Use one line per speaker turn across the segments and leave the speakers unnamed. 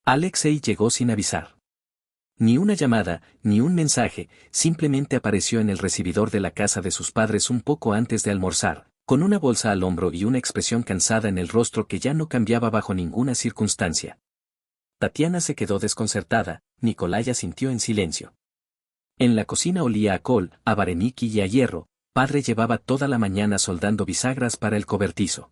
Alexei llegó sin avisar. Ni una llamada, ni un mensaje, simplemente apareció en el recibidor de la casa de sus padres un poco antes de almorzar, con una bolsa al hombro y una expresión cansada en el rostro que ya no cambiaba bajo ninguna circunstancia. Tatiana se quedó desconcertada, Nicolai asintió en silencio. En la cocina olía a col, a vareniki y a hierro, padre llevaba toda la mañana soldando bisagras para el cobertizo.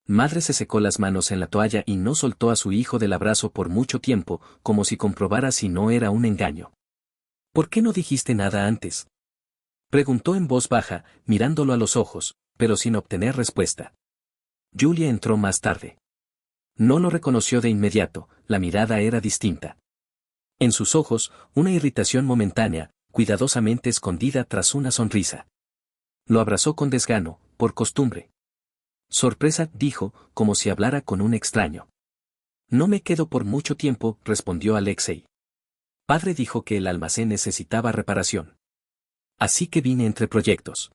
Madre se secó las manos en la toalla y no soltó a su hijo del abrazo por mucho tiempo, como si comprobara si no era un engaño. ¿Por qué no dijiste nada antes?, preguntó en voz baja, mirándolo a los ojos, pero sin obtener respuesta. Julia entró más tarde. No lo reconoció de inmediato, la mirada era distinta. En sus ojos, una irritación momentánea, cuidadosamente escondida tras una sonrisa. Lo abrazó con desgano, por costumbre. Sorpresa, dijo, como si hablara con un extraño. No me quedo por mucho tiempo, respondió Alexei. Padre dijo que el almacén necesitaba reparación. Así que vine entre proyectos.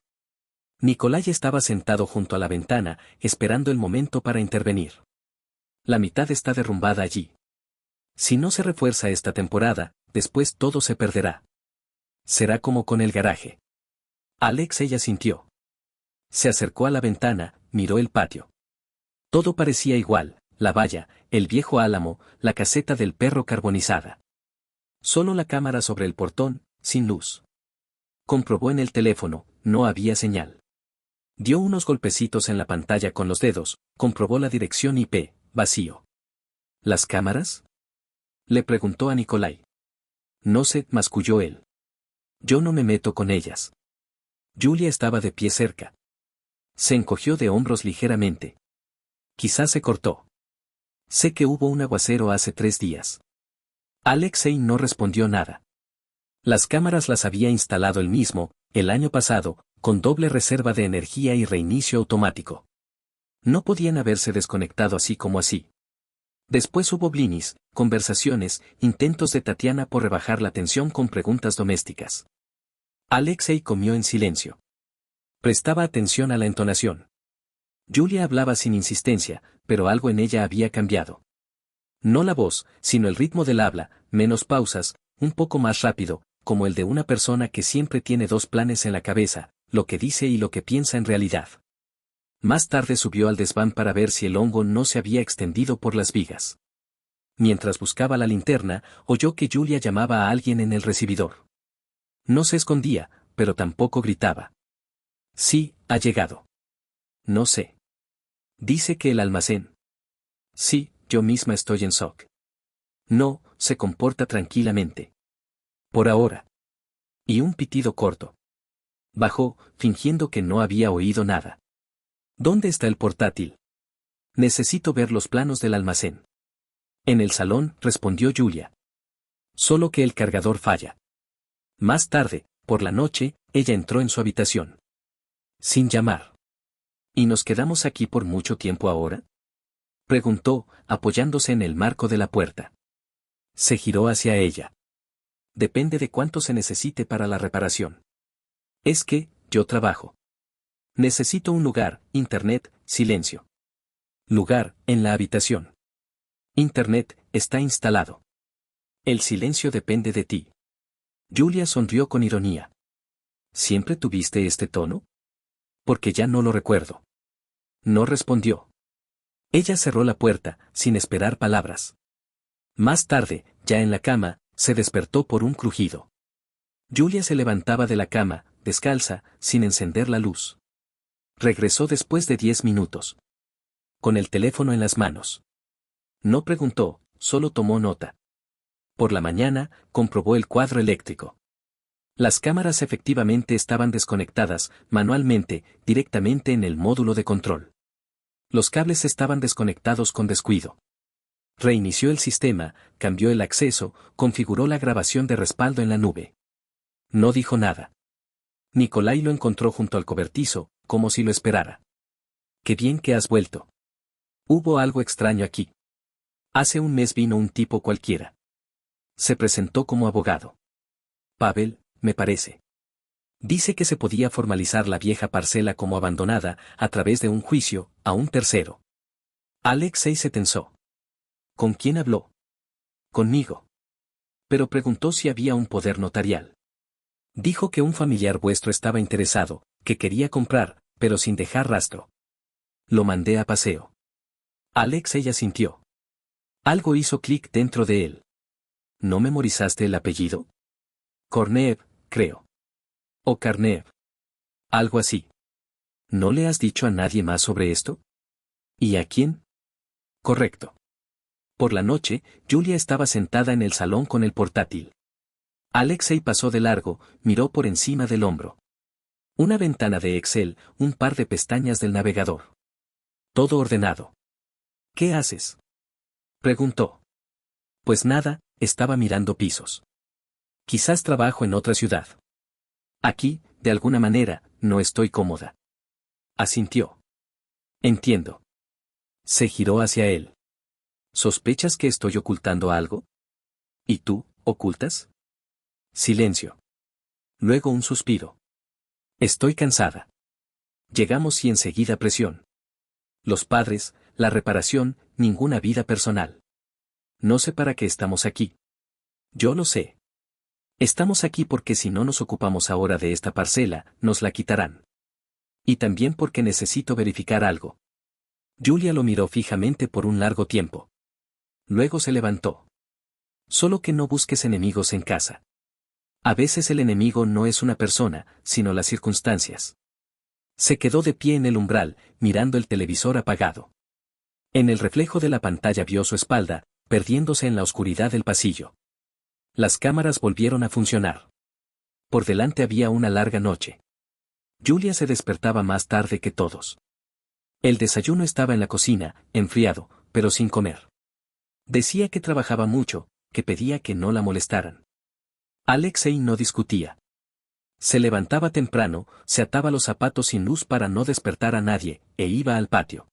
Nicolai estaba sentado junto a la ventana, esperando el momento para intervenir. La mitad está derrumbada allí. Si no se refuerza esta temporada, después todo se perderá. Será como con el garaje. Alexei asintió. Se acercó a la ventana, miró el patio. Todo parecía igual, la valla, el viejo álamo, la caseta del perro carbonizada. Solo la cámara sobre el portón, sin luz. Comprobó en el teléfono, no había señal. Dio unos golpecitos en la pantalla con los dedos, comprobó la dirección IP, vacío. ¿Las cámaras?, le preguntó a Nicolai. No sé, masculló él. Yo no me meto con ellas. Julia estaba de pie cerca. Se encogió de hombros ligeramente. Quizás se cortó. Sé que hubo un aguacero hace 3 días. Alexei no respondió nada. Las cámaras las había instalado él mismo, el año pasado, con doble reserva de energía y reinicio automático. No podían haberse desconectado así como así. Después hubo blinis, conversaciones, intentos de Tatiana por rebajar la tensión con preguntas domésticas. Alexei comió en silencio. Prestaba atención a la entonación. Julia hablaba sin insistencia, pero algo en ella había cambiado. No la voz, sino el ritmo del habla, menos pausas, un poco más rápido, como el de una persona que siempre tiene 2 planes en la cabeza, lo que dice y lo que piensa en realidad. Más tarde subió al desván para ver si el hongo no se había extendido por las vigas. Mientras buscaba la linterna, oyó que Julia llamaba a alguien en el recibidor. No se escondía, pero tampoco gritaba. Sí, ha llegado. No sé. Dice que el almacén. Sí, yo misma estoy en shock. No, se comporta tranquilamente. Por ahora. Y un pitido corto. Bajó, fingiendo que no había oído nada. ¿Dónde está el portátil? Necesito ver los planos del almacén. En el salón, respondió Julia. Solo que el cargador falla. Más tarde, por la noche, ella entró en su habitación. Sin llamar. ¿Y nos quedamos aquí por mucho tiempo ahora?, preguntó, apoyándose en el marco de la puerta. Se giró hacia ella. Depende de cuánto se necesite para la reparación. Es que, yo trabajo. Necesito un lugar, internet, silencio. Lugar, en la habitación. Internet, está instalado. El silencio depende de ti. Julia sonrió con ironía. ¿Siempre tuviste este tono? Porque ya no lo recuerdo. No respondió. Ella cerró la puerta, sin esperar palabras. Más tarde, ya en la cama, se despertó por un crujido. Julia se levantaba de la cama, descalza, sin encender la luz. Regresó después de 10 minutos. Con el teléfono en las manos. No preguntó, solo tomó nota. Por la mañana, comprobó el cuadro eléctrico. Las cámaras efectivamente estaban desconectadas, manualmente, directamente en el módulo de control. Los cables estaban desconectados con descuido. Reinició el sistema, cambió el acceso, configuró la grabación de respaldo en la nube. No dijo nada. Nicolai lo encontró junto al cobertizo, como si lo esperara. Qué bien que has vuelto. Hubo algo extraño aquí. Hace un mes vino un tipo cualquiera. Se presentó como abogado. Pavel, me parece. Dice que se podía formalizar la vieja parcela como abandonada, a través de un juicio, a un tercero. Alexei se tensó. ¿Con quién habló? Conmigo. Pero preguntó si había un poder notarial. Dijo que un familiar vuestro estaba interesado, que quería comprar, pero sin dejar rastro. Lo mandé a paseo. Alexei asintió. Algo hizo clic dentro de él. ¿No memorizaste el apellido? Kornev, creo. O Karnev. Algo así. ¿No le has dicho a nadie más sobre esto? ¿Y a quién? Correcto. Por la noche, Julia estaba sentada en el salón con el portátil. Alexei pasó de largo, miró por encima del hombro. Una ventana de Excel, un par de pestañas del navegador. Todo ordenado. ¿Qué haces? Preguntó. Pues nada, estaba mirando pisos. Quizás trabajo en otra ciudad. Aquí, de alguna manera, no estoy cómoda. Asintió. Entiendo. Se giró hacia él. ¿Sospechas que estoy ocultando algo? ¿Y tú, ocultas? Silencio. Luego un suspiro. Estoy cansada. Llegamos y enseguida presión. Los padres, la reparación, ninguna vida personal. No sé para qué estamos aquí. Yo lo sé. Estamos aquí porque si no nos ocupamos ahora de esta parcela, nos la quitarán. Y también porque necesito verificar algo. Julia lo miró fijamente por un largo tiempo. Luego se levantó. Solo que no busques enemigos en casa. A veces el enemigo no es una persona, sino las circunstancias. Se quedó de pie en el umbral, mirando el televisor apagado. En el reflejo de la pantalla vio su espalda, perdiéndose en la oscuridad del pasillo. Las cámaras volvieron a funcionar. Por delante había una larga noche. Julia se despertaba más tarde que todos. El desayuno estaba en la cocina, enfriado, pero sin comer. Decía que trabajaba mucho, que pedía que no la molestaran. Alexei no discutía. Se levantaba temprano, se ataba los zapatos sin luz para no despertar a nadie, e iba al patio.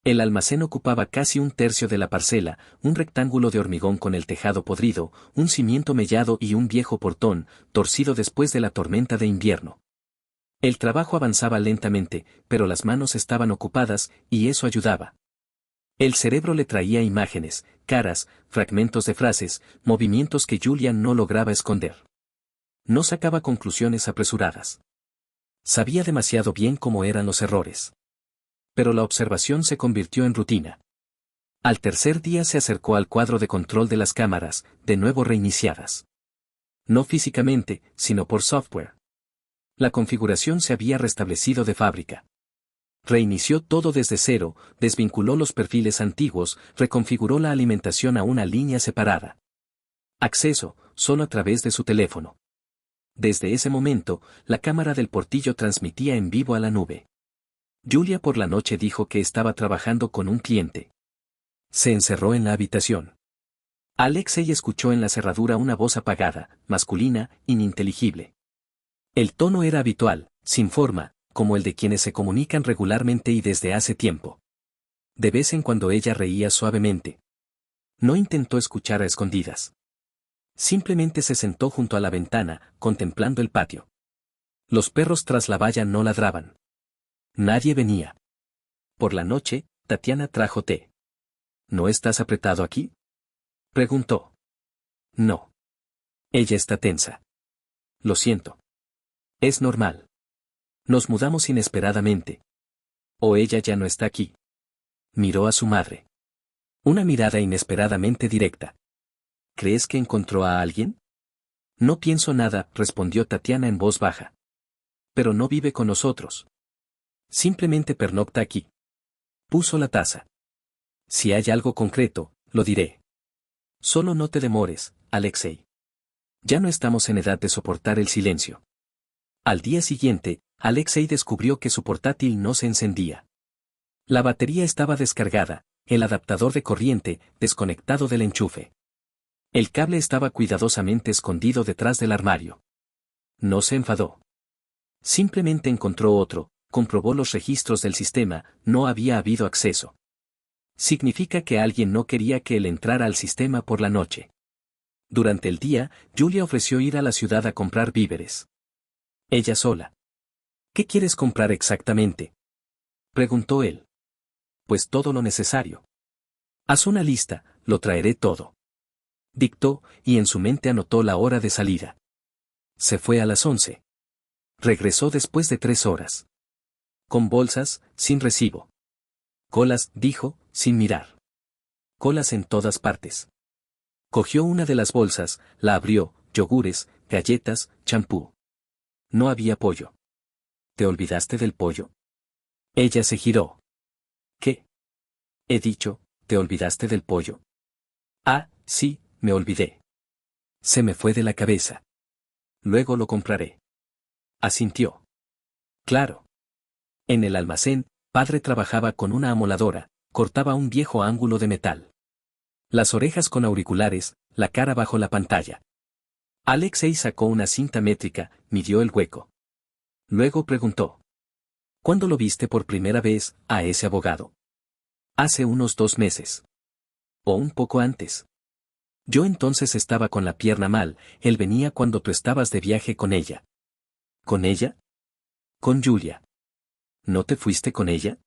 El almacén ocupaba casi un tercio de la parcela, un rectángulo de hormigón con el tejado podrido, un cimiento mellado y un viejo portón, torcido después de la tormenta de invierno. El trabajo avanzaba lentamente, pero las manos estaban ocupadas, y eso ayudaba. El cerebro le traía imágenes, caras, fragmentos de frases, movimientos que Julia no lograba esconder. No sacaba conclusiones apresuradas. Sabía demasiado bien cómo eran los errores. Pero la observación se convirtió en rutina. Al tercer día se acercó al cuadro de control de las cámaras, de nuevo reiniciadas. No físicamente, sino por software. La configuración se había restablecido de fábrica. Reinició todo desde cero, desvinculó los perfiles antiguos, reconfiguró la alimentación a una línea separada. Acceso, solo a través de su teléfono. Desde ese momento, la cámara del portillo transmitía en vivo a la nube. Julia por la noche dijo que estaba trabajando con un cliente. Se encerró en la habitación. Alexei escuchó en la cerradura una voz apagada, masculina, ininteligible. El tono era habitual, sin forma, como el de quienes se comunican regularmente y desde hace tiempo. De vez en cuando ella reía suavemente. No intentó escuchar a escondidas. Simplemente se sentó junto a la ventana, contemplando el patio. Los perros tras la valla no ladraban. Nadie venía. Por la noche, Tatiana trajo té. ¿No estás apretado aquí? Preguntó. No. Ella está tensa. Lo siento. Es normal. Nos mudamos inesperadamente. ¿O ella ya no está aquí? Miró a su madre. Una mirada inesperadamente directa. ¿Crees que encontró a alguien? No pienso nada, respondió Tatiana en voz baja. Pero no vive con nosotros. Simplemente pernocta aquí. Puso la taza. Si hay algo concreto, lo diré. Solo no te demores, Alexei. Ya no estamos en edad de soportar el silencio. Al día siguiente, Alexei descubrió que su portátil no se encendía. La batería estaba descargada, el adaptador de corriente desconectado del enchufe. El cable estaba cuidadosamente escondido detrás del armario. No se enfadó. Simplemente encontró otro, comprobó los registros del sistema, no había habido acceso. Significa que alguien no quería que él entrara al sistema por la noche. Durante el día, Julia ofreció ir a la ciudad a comprar víveres. Ella sola. ¿Qué quieres comprar exactamente? Preguntó él. Pues todo lo necesario. Haz una lista, lo traeré todo. Dictó, y en su mente anotó la hora de salida. Se fue a las 11. Regresó después de 3 horas. Con bolsas, sin recibo. Colas, dijo, sin mirar. Colas en todas partes. Cogió una de las bolsas, la abrió, yogures, galletas, champú. No había pollo. ¿Te olvidaste del pollo? Ella se giró. ¿Qué? He dicho, ¿te olvidaste del pollo? Ah, sí, me olvidé. Se me fue de la cabeza. Luego lo compraré. Asintió. Claro. En el almacén, padre trabajaba con una amoladora, cortaba un viejo ángulo de metal. Las orejas con auriculares, la cara bajo la pantalla. Alexei sacó una cinta métrica, midió el hueco. Luego preguntó. ¿Cuándo lo viste por primera vez, a ese abogado? Hace unos 2 meses. O un poco antes. Yo entonces estaba con la pierna mal, él venía cuando tú estabas de viaje con ella. ¿Con ella? Con Julia. ¿No te fuiste con ella?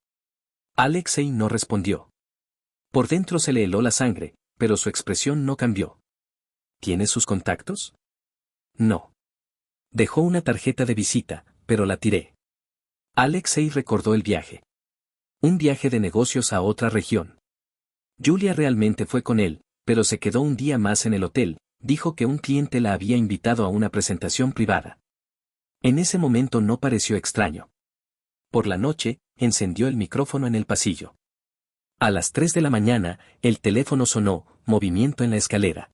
Alexei no respondió. Por dentro se le heló la sangre, pero su expresión no cambió. ¿Tienes sus contactos? No. Dejó una tarjeta de visita, pero la tiré. Alexei recordó el viaje. Un viaje de negocios a otra región. Julia realmente fue con él, pero se quedó un día más en el hotel, dijo que un cliente la había invitado a una presentación privada. En ese momento no pareció extraño. Por la noche, encendió el micrófono en el pasillo. A las 3 de la mañana, el teléfono sonó, movimiento en la escalera.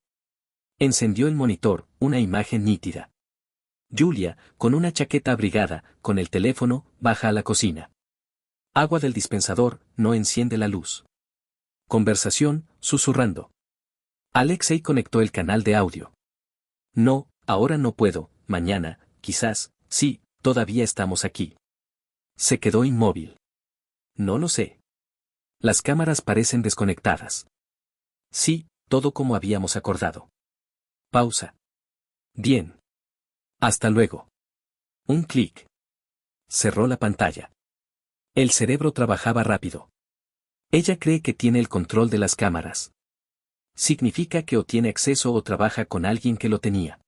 Encendió el monitor, una imagen nítida. Julia, con una chaqueta abrigada, con el teléfono, baja a la cocina. Agua del dispensador, no enciende la luz. Conversación, susurrando. Alexei conectó el canal de audio. No, ahora no puedo, mañana, quizás, sí, todavía estamos aquí. Se quedó inmóvil. No lo sé. Las cámaras parecen desconectadas. Sí, todo como habíamos acordado. Pausa. Bien. Hasta luego. Un clic. Cerró la pantalla. El cerebro trabajaba rápido. Ella cree que tiene el control de las cámaras. Significa que o tiene acceso o trabaja con alguien que lo tenía.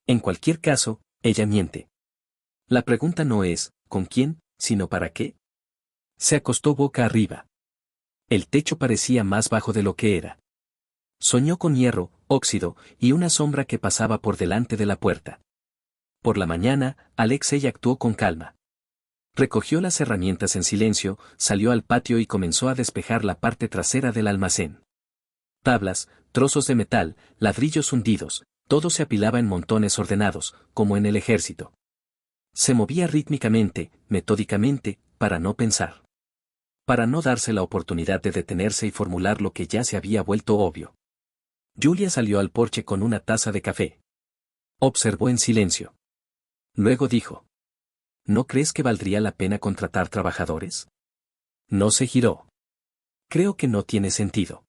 En cualquier caso, ella miente. La pregunta no es, ¿con quién?, sino ¿para qué? Se acostó boca arriba. El techo parecía más bajo de lo que era. Soñó con hierro, óxido, y una sombra que pasaba por delante de la puerta. Por la mañana, Alexei actuó con calma. Recogió las herramientas en silencio, salió al patio y comenzó a despejar la parte trasera del almacén. Tablas, trozos de metal, ladrillos hundidos, todo se apilaba en montones ordenados, como en el ejército. Se movía rítmicamente, metódicamente, para no pensar. Para no darse la oportunidad de detenerse y formular lo que ya se había vuelto obvio. Julia salió al porche con una taza de café. Observó en silencio. Luego dijo. ¿No crees que valdría la pena contratar trabajadores? No se giró. Creo que no tiene sentido.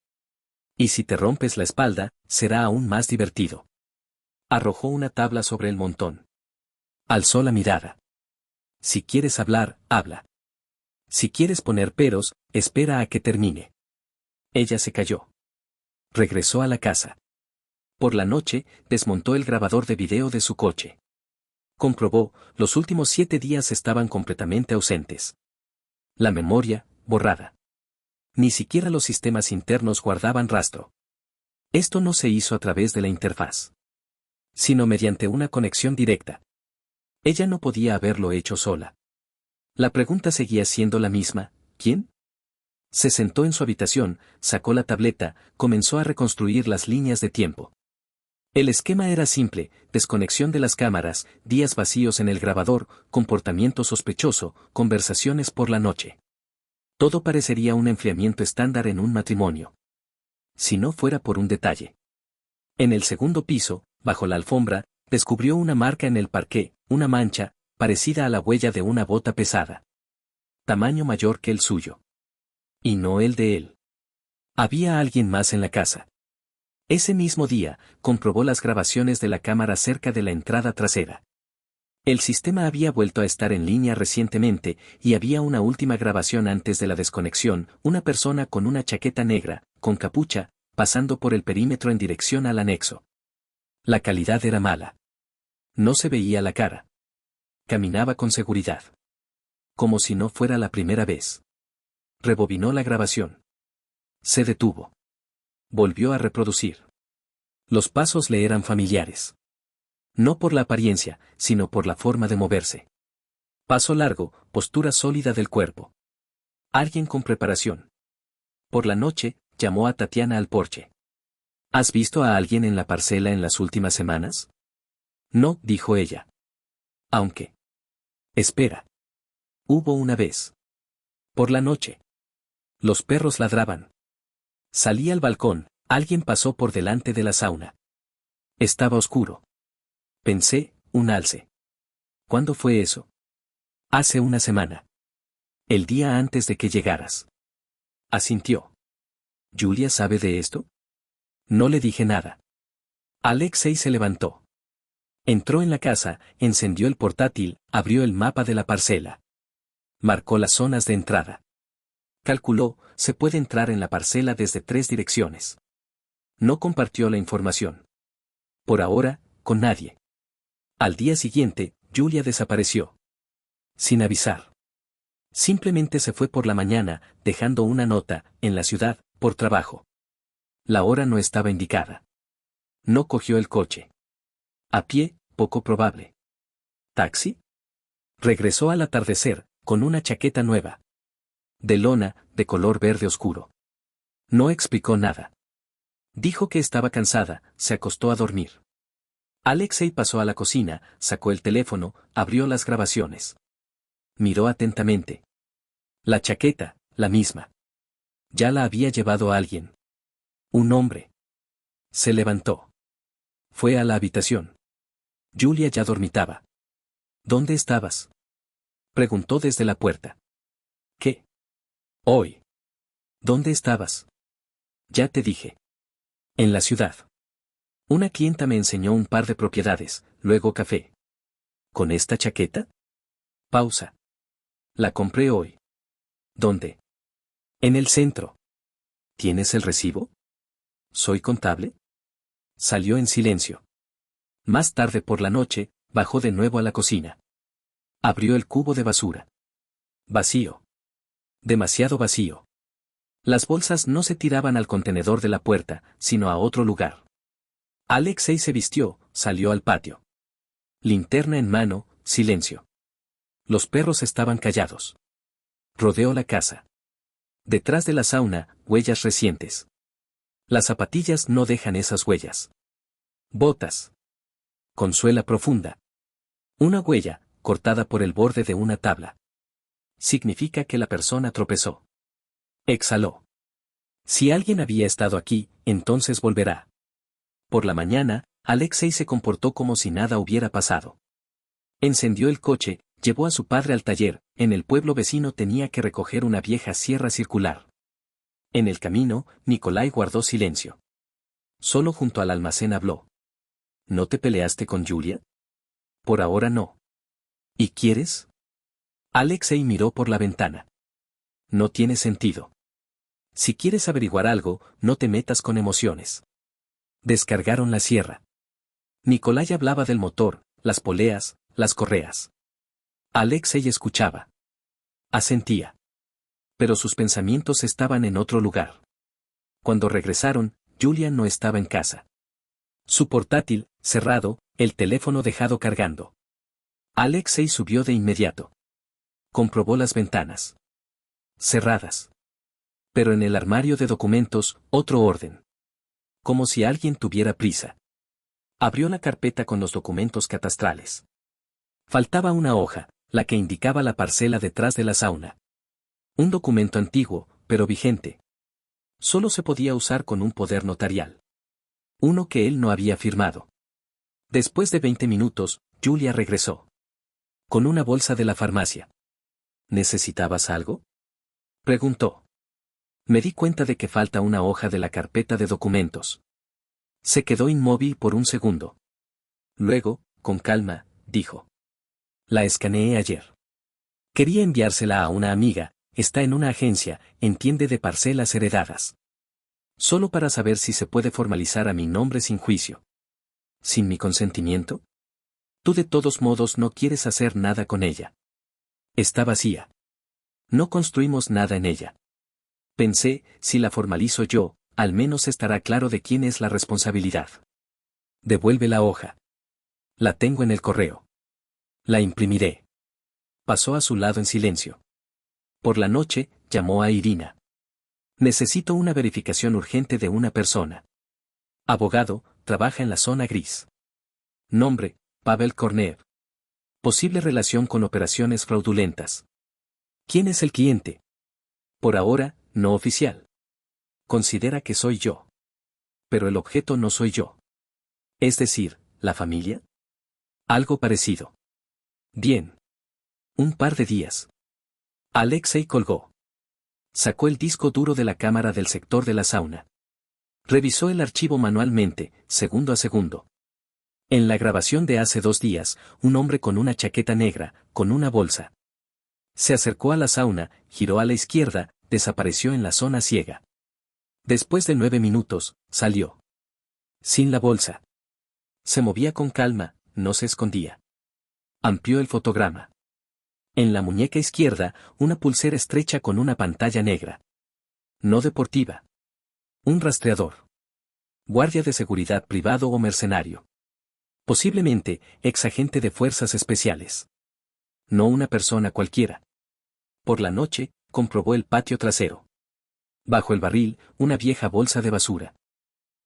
Y si te rompes la espalda, será aún más divertido. Arrojó una tabla sobre el montón. Alzó la mirada. Si quieres hablar, habla. Si quieres poner peros, espera a que termine. Ella se calló. Regresó a la casa. Por la noche, desmontó el grabador de video de su coche. Comprobó, los últimos 7 días estaban completamente ausentes. La memoria, borrada. Ni siquiera los sistemas internos guardaban rastro. Esto no se hizo a través de la interfaz, sino mediante una conexión directa. Ella no podía haberlo hecho sola. La pregunta seguía siendo la misma, ¿quién? Se sentó en su habitación, sacó la tableta, comenzó a reconstruir las líneas de tiempo. El esquema era simple, desconexión de las cámaras, días vacíos en el grabador, comportamiento sospechoso, conversaciones por la noche. Todo parecería un enfriamiento estándar en un matrimonio. Si no fuera por un detalle. En el segundo piso, bajo la alfombra, descubrió una marca en el parqué, una mancha, parecida a la huella de una bota pesada. Tamaño mayor que el suyo. Y no el de él. Había alguien más en la casa. Ese mismo día, comprobó las grabaciones de la cámara cerca de la entrada trasera. El sistema había vuelto a estar en línea recientemente, y había una última grabación antes de la desconexión, una persona con una chaqueta negra, con capucha, pasando por el perímetro en dirección al anexo. La calidad era mala. No se veía la cara. Caminaba con seguridad. Como si no fuera la primera vez. Rebobinó la grabación. Se detuvo. Volvió a reproducir. Los pasos le eran familiares. No por la apariencia, sino por la forma de moverse. Paso largo, postura sólida del cuerpo. Alguien con preparación. Por la noche, llamó a Tatiana al porche. ¿Has visto a alguien en la parcela en las últimas semanas? No, dijo ella. Aunque. Espera. Hubo una vez. Por la noche. Los perros ladraban. Salí al balcón, alguien pasó por delante de la sauna. Estaba oscuro. Pensé, un alce. ¿Cuándo fue eso? Hace una semana. El día antes de que llegaras. Asintió. ¿Julia sabe de esto? No le dije nada. Alexei se levantó. Entró en la casa, encendió el portátil, abrió el mapa de la parcela. Marcó las zonas de entrada. Calculó, se puede entrar en la parcela desde 3 direcciones. No compartió la información. Por ahora, con nadie. Al día siguiente, Julia desapareció. Sin avisar. Simplemente se fue por la mañana, dejando una nota, en la ciudad, por trabajo. La hora no estaba indicada. No cogió el coche. A pie, poco probable. ¿Taxi? Regresó al atardecer, con una chaqueta nueva. De lona, de color verde oscuro. No explicó nada. Dijo que estaba cansada, se acostó a dormir. Alexei pasó a la cocina, sacó el teléfono, abrió las grabaciones. Miró atentamente. La chaqueta, la misma. Ya la había llevado a alguien. Un hombre. Se levantó. Fue a la habitación. Julia ya dormitaba. ¿Dónde estabas? Preguntó desde la puerta. ¿Qué? Hoy. ¿Dónde estabas? Ya te dije. En la ciudad. Una clienta me enseñó un par de propiedades, luego café. ¿Con esta chaqueta? Pausa. La compré hoy. ¿Dónde? En el centro. ¿Tienes el recibo? ¿Soy contable? Salió en silencio. Más tarde por la noche, bajó de nuevo a la cocina. Abrió el cubo de basura. Vacío. Demasiado vacío. Las bolsas no se tiraban al contenedor de la puerta, sino a otro lugar. Alexei se vistió, salió al patio. Linterna en mano, silencio. Los perros estaban callados. Rodeó la casa. Detrás de la sauna, huellas recientes. Las zapatillas no dejan esas huellas. Botas. Con suela profunda. Una huella, cortada por el borde de una tabla. Significa que la persona tropezó. Exhaló. Si alguien había estado aquí, entonces volverá. Por la mañana, Alexei se comportó como si nada hubiera pasado. Encendió el coche, llevó a su padre al taller, en el pueblo vecino tenía que recoger una vieja sierra circular. En el camino, Nikolai guardó silencio. Solo junto al almacén habló. ¿No te peleaste con Julia? Por ahora no. ¿Y quieres? Alexei miró por la ventana. No tiene sentido. Si quieres averiguar algo, no te metas con emociones. Descargaron la sierra. Nikolai hablaba del motor, las poleas, las correas. Alexei escuchaba. Asentía. Pero sus pensamientos estaban en otro lugar. Cuando regresaron, Julia no estaba en casa. Su portátil, cerrado, el teléfono dejado cargando. Alexei subió de inmediato. Comprobó las ventanas. Cerradas. Pero en el armario de documentos, otro orden. Como si alguien tuviera prisa. Abrió la carpeta con los documentos catastrales. Faltaba una hoja, la que indicaba la parcela detrás de la sauna. Un documento antiguo, pero vigente. Solo se podía usar con un poder notarial. Uno que él no había firmado. Después de 20 minutos, Julia regresó. Con una bolsa de la farmacia. ¿Necesitabas algo? Preguntó. Me di cuenta de que falta una hoja de la carpeta de documentos. Se quedó inmóvil por un segundo. Luego, con calma, dijo. La escaneé ayer. Quería enviársela a una amiga, está en una agencia, entiende de parcelas heredadas. Solo para saber si se puede formalizar a mi nombre sin juicio. ¿Sin mi consentimiento? Tú de todos modos no quieres hacer nada con ella. Está vacía. No construimos nada en ella. Pensé, si la formalizo yo, al menos estará claro de quién es la responsabilidad. Devuelve la hoja. La tengo en el correo. La imprimiré. Pasó a su lado en silencio. Por la noche, llamó a Irina. Necesito una verificación urgente de una persona. Abogado, trabaja en la zona gris. Nombre, Pavel Kornev. Posible relación con operaciones fraudulentas. ¿Quién es el cliente? Por ahora, no oficial. Considera que soy yo. Pero el objeto no soy yo. Es decir, ¿la familia? Algo parecido. Bien. Un par de días. Alexei colgó. Sacó el disco duro de la cámara del sector de la sauna. Revisó el archivo manualmente, segundo a segundo. En la grabación de hace 2 días, un hombre con una chaqueta negra, con una bolsa. Se acercó a la sauna, giró a la izquierda, desapareció en la zona ciega. Después de 9 minutos, salió. Sin la bolsa. Se movía con calma, no se escondía. Amplió el fotograma. En la muñeca izquierda, una pulsera estrecha con una pantalla negra. No deportiva. Un rastreador. Guardia de seguridad privado o mercenario. Posiblemente, exagente de fuerzas especiales. No una persona cualquiera. Por la noche, comprobó el patio trasero. Bajo el barril, una vieja bolsa de basura.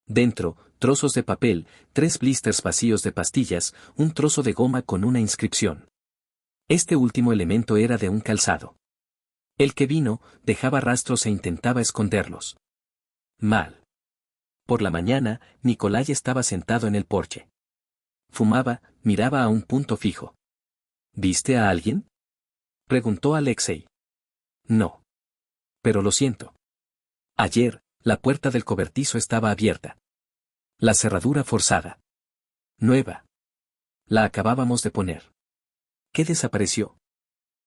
Dentro, trozos de papel, 3 blisters vacíos de pastillas, un trozo de goma con una inscripción. Este último elemento era de un calzado. El que vino, dejaba rastros e intentaba esconderlos. Mal. Por la mañana, Nikolai estaba sentado en el porche. Fumaba, miraba a un punto fijo. ¿Viste a alguien? Preguntó Alexei. No. Pero lo siento. Ayer, la puerta del cobertizo estaba abierta. La cerradura forzada. Nueva. La acabábamos de poner. ¿Qué desapareció?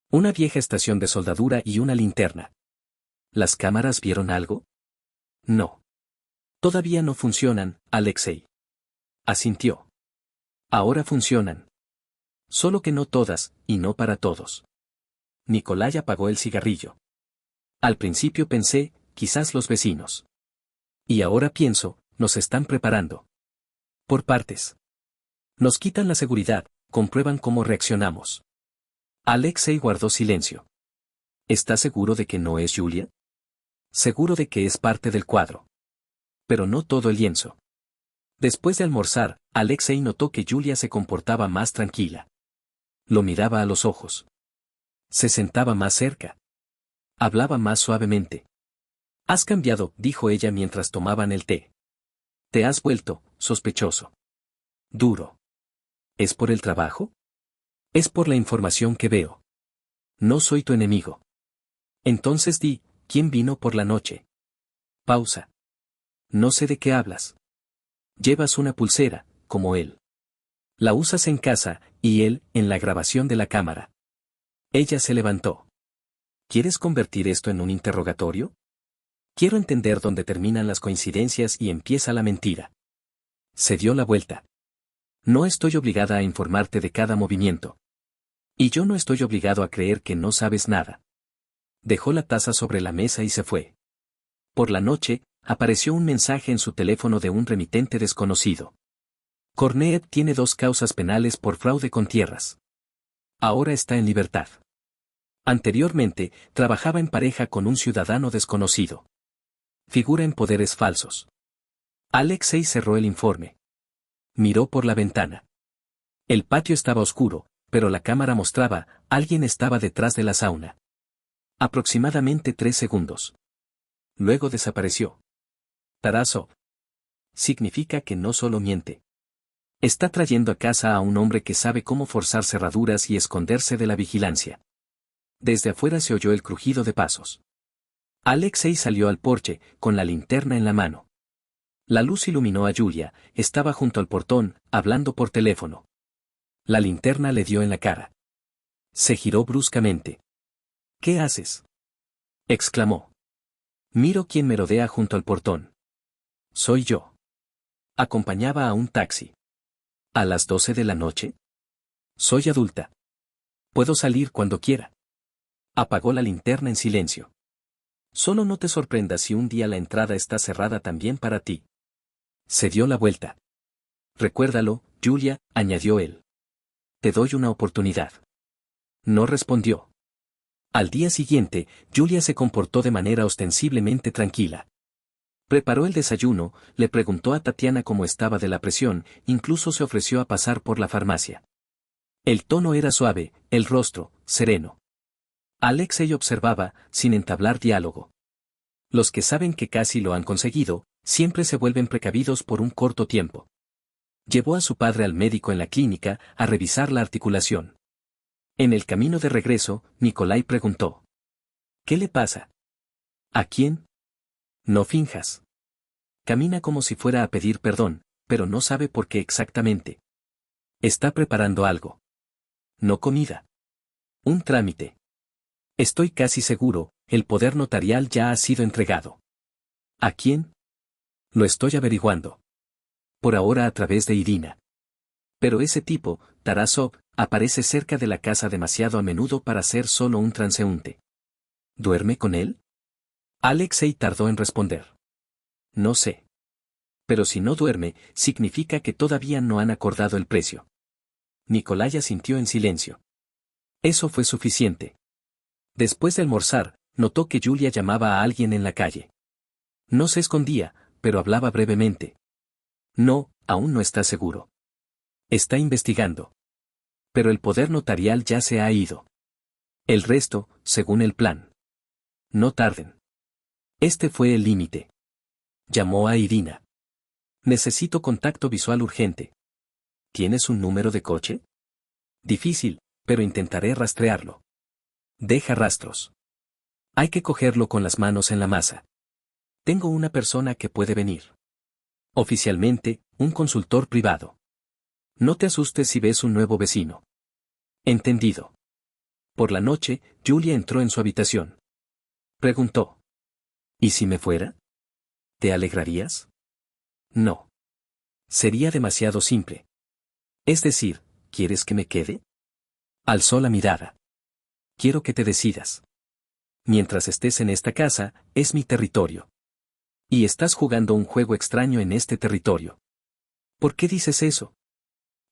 Una vieja estación de soldadura y una linterna. ¿Las cámaras vieron algo? No. Todavía no funcionan, Alexei. Asintió. Ahora funcionan. Solo que no todas, y no para todos. Nikolai apagó el cigarrillo. Al principio pensé, quizás los vecinos. Y ahora pienso, nos están preparando. Por partes. Nos quitan la seguridad, comprueban cómo reaccionamos. Alexei guardó silencio. ¿Estás seguro de que no es Julia? Seguro de que es parte del cuadro. Pero no todo el lienzo. Después de almorzar, Alexei notó que Julia se comportaba más tranquila. Lo miraba a los ojos. Se sentaba más cerca. Hablaba más suavemente. Has cambiado, dijo ella mientras tomaban el té. Te has vuelto, sospechoso. Duro. ¿Es por el trabajo? Es por la información que veo. No soy tu enemigo. Entonces di, ¿quién vino por la noche? Pausa. No sé de qué hablas. Llevas una pulsera, como él. La usas en casa, y él, en la grabación de la cámara. Ella se levantó. ¿Quieres convertir esto en un interrogatorio? Quiero entender dónde terminan las coincidencias y empieza la mentira. Se dio la vuelta. No estoy obligada a informarte de cada movimiento. Y yo no estoy obligado a creer que no sabes nada. Dejó la taza sobre la mesa y se fue. Por la noche, apareció un mensaje en su teléfono de un remitente desconocido. Kornev tiene 2 causas penales por fraude con tierras. Ahora está en libertad. Anteriormente, trabajaba en pareja con un ciudadano desconocido. Figura en poderes falsos. Alexei cerró el informe. Miró por la ventana. El patio estaba oscuro, pero la cámara mostraba, alguien estaba detrás de la sauna. Aproximadamente 3 segundos. Luego desapareció. Tarasov. Significa que no solo miente. Está trayendo a casa a un hombre que sabe cómo forzar cerraduras y esconderse de la vigilancia. Desde afuera se oyó el crujido de pasos. Alexei salió al porche, con la linterna en la mano. La luz iluminó a Julia, estaba junto al portón, hablando por teléfono. La linterna le dio en la cara. Se giró bruscamente. ¿Qué haces? Exclamó. Miro quién merodea junto al portón. Soy yo. Acompañaba a un taxi. ¿A las 12 de la noche? Soy adulta. Puedo salir cuando quiera. Apagó la linterna en silencio. Solo no te sorprendas si un día la entrada está cerrada también para ti. Se dio la vuelta. Recuérdalo, Julia, añadió él. Te doy una oportunidad. No respondió. Al día siguiente, Julia se comportó de manera ostensiblemente tranquila. Preparó el desayuno, le preguntó a Tatiana cómo estaba de la presión, incluso se ofreció a pasar por la farmacia. El tono era suave, el rostro, sereno. Alexei observaba, sin entablar diálogo. Los que saben que casi lo han conseguido, siempre se vuelven precavidos por un corto tiempo. Llevó a su padre al médico en la clínica, a revisar la articulación. En el camino de regreso, Nikolai preguntó. ¿Qué le pasa? ¿A quién? No finjas. Camina como si fuera a pedir perdón, pero no sabe por qué exactamente. Está preparando algo. No comida. Un trámite. Estoy casi seguro, el poder notarial ya ha sido entregado. ¿A quién? Lo estoy averiguando. Por ahora a través de Irina. Pero ese tipo, Tarasov, aparece cerca de la casa demasiado a menudo para ser solo un transeúnte. ¿Duerme con él? Alexei tardó en responder. No sé. Pero si no duerme, significa que todavía no han acordado el precio. Nikolai asintió en silencio. Eso fue suficiente. Después de almorzar, notó que Julia llamaba a alguien en la calle. No se escondía, pero hablaba brevemente. No, aún no está seguro. Está investigando. Pero el poder notarial ya se ha ido. El resto, según el plan. No tarden. Este fue el límite. Llamó a Irina. Necesito contacto visual urgente. ¿Tienes un número de coche? Difícil, pero intentaré rastrearlo. Deja rastros. Hay que cogerlo con las manos en la masa. Tengo una persona que puede venir. Oficialmente, un consultor privado. No te asustes si ves un nuevo vecino. Entendido. Por la noche, Julia entró en su habitación. Preguntó. ¿Y si me fuera? ¿Te alegrarías? No. Sería demasiado simple. Es decir, ¿quieres que me quede? Alzó la mirada. Quiero que te decidas. Mientras estés en esta casa, es mi territorio. Y estás jugando un juego extraño en este territorio. ¿Por qué dices eso?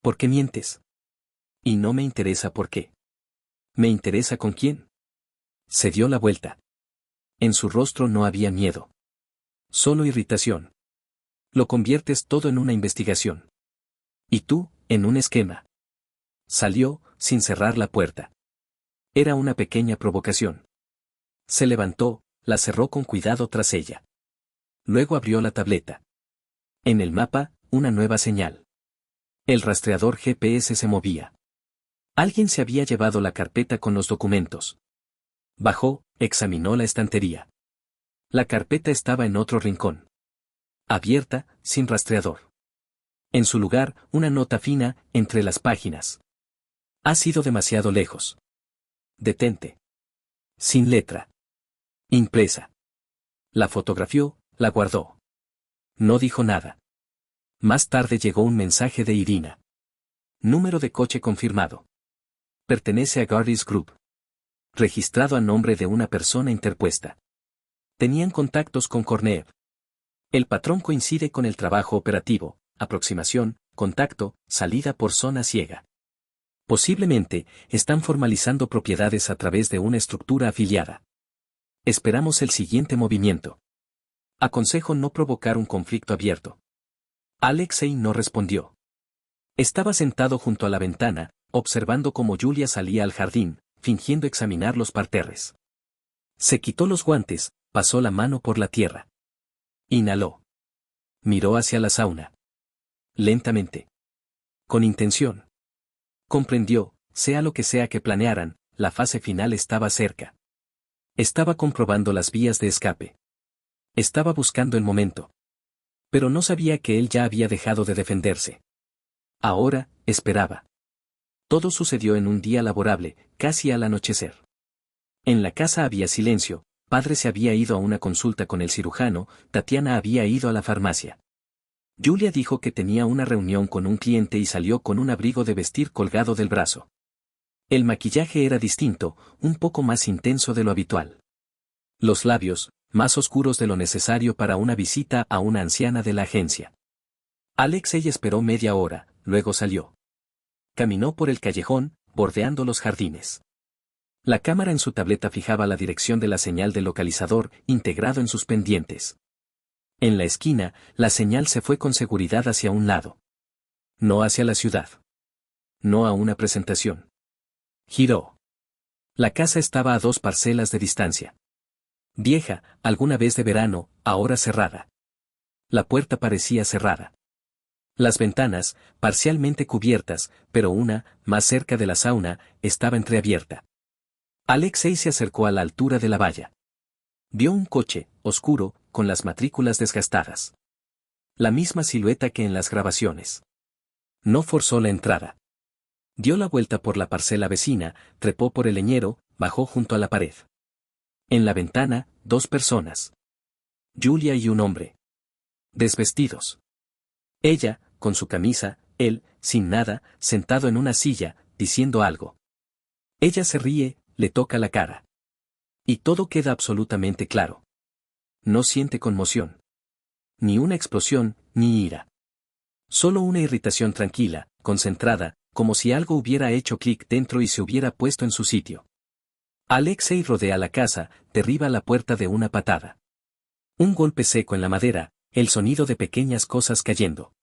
¿Por qué mientes? Y no me interesa por qué. Me interesa con quién. Se dio la vuelta. En su rostro no había miedo. Solo irritación. Lo conviertes todo en una investigación. Y tú, en un esquema. Salió, sin cerrar la puerta. Era una pequeña provocación. Se levantó, la cerró con cuidado tras ella. Luego abrió la tableta. En el mapa, una nueva señal. El rastreador GPS se movía. Alguien se había llevado la carpeta con los documentos. Bajó, examinó la estantería. La carpeta estaba en otro rincón. Abierta, sin rastreador. En su lugar, una nota fina, entre las páginas. Has ido demasiado lejos. Detente. Sin letra. Impresa. La fotografió, la guardó. No dijo nada. Más tarde llegó un mensaje de Irina. Número de coche confirmado. Pertenece a Gardis Group. Registrado a nombre de una persona interpuesta. Tenían contactos con Korneev. El patrón coincide con el trabajo operativo, aproximación, contacto, salida por zona ciega. Posiblemente, están formalizando propiedades a través de una estructura afiliada. Esperamos el siguiente movimiento. Aconsejo no provocar un conflicto abierto. Alexei no respondió. Estaba sentado junto a la ventana, observando cómo Julia salía al jardín, fingiendo examinar los parterres. Se quitó los guantes, pasó la mano por la tierra. Inhaló. Miró hacia la sauna. Lentamente. Con intención. Comprendió, sea lo que sea que planearan, la fase final estaba cerca. Estaba comprobando las vías de escape. Estaba buscando el momento. Pero no sabía que él ya había dejado de defenderse. Ahora, esperaba. Todo sucedió en un día laborable, casi al anochecer. En la casa había silencio, Padre se había ido a una consulta con el cirujano, Tatiana había ido a la farmacia. Julia dijo que tenía una reunión con un cliente y salió con un abrigo de vestir colgado del brazo. El maquillaje era distinto, un poco más intenso de lo habitual. Los labios, más oscuros de lo necesario para una visita a una anciana de la agencia. Alexei esperó media hora, luego salió. Caminó por el callejón, bordeando los jardines. La cámara en su tableta fijaba la dirección de la señal del localizador, integrado en sus pendientes. En la esquina, la señal se fue con seguridad hacia un lado. No hacia la ciudad. No a una presentación. Giró. La casa estaba a 2 parcelas de distancia. Vieja, alguna vez de verano, ahora cerrada. La puerta parecía cerrada. Las ventanas, parcialmente cubiertas, pero una, más cerca de la sauna, estaba entreabierta. Alexei se acercó a la altura de la valla. Vio un coche, oscuro, con las matrículas desgastadas. La misma silueta que en las grabaciones. No forzó la entrada. Dio la vuelta por la parcela vecina, trepó por el leñero, bajó junto a la pared. En la ventana, 2 personas. Julia y un hombre. Desvestidos. Ella, con su camisa, él, sin nada, sentado en una silla, diciendo algo. Ella se ríe, le toca la cara. Y todo queda absolutamente claro. No siente conmoción. Ni una explosión, ni ira. Solo una irritación tranquila, concentrada, como si algo hubiera hecho clic dentro y se hubiera puesto en su sitio. Alexei rodea la casa, derriba la puerta de una patada. Un golpe seco en la madera, el sonido de pequeñas cosas cayendo.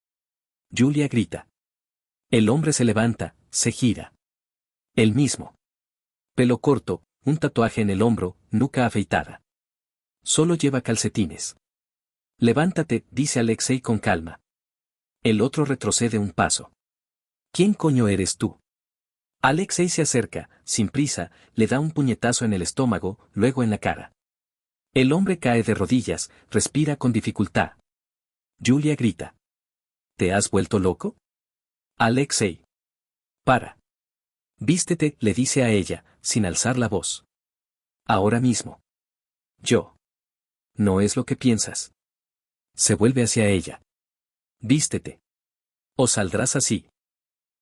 Julia grita. El hombre se levanta, se gira. El mismo. Pelo corto, un tatuaje en el hombro, nuca afeitada. Solo lleva calcetines. Levántate, dice Alexei con calma. El otro retrocede un paso. ¿Quién coño eres tú? Alexei se acerca, sin prisa, le da un puñetazo en el estómago, luego en la cara. El hombre cae de rodillas, respira con dificultad. Julia grita. ¿Te has vuelto loco? Alexei. Para. Vístete, le dice a ella, sin alzar la voz. Ahora mismo. Yo. No es lo que piensas. Se vuelve hacia ella. Vístete. O saldrás así.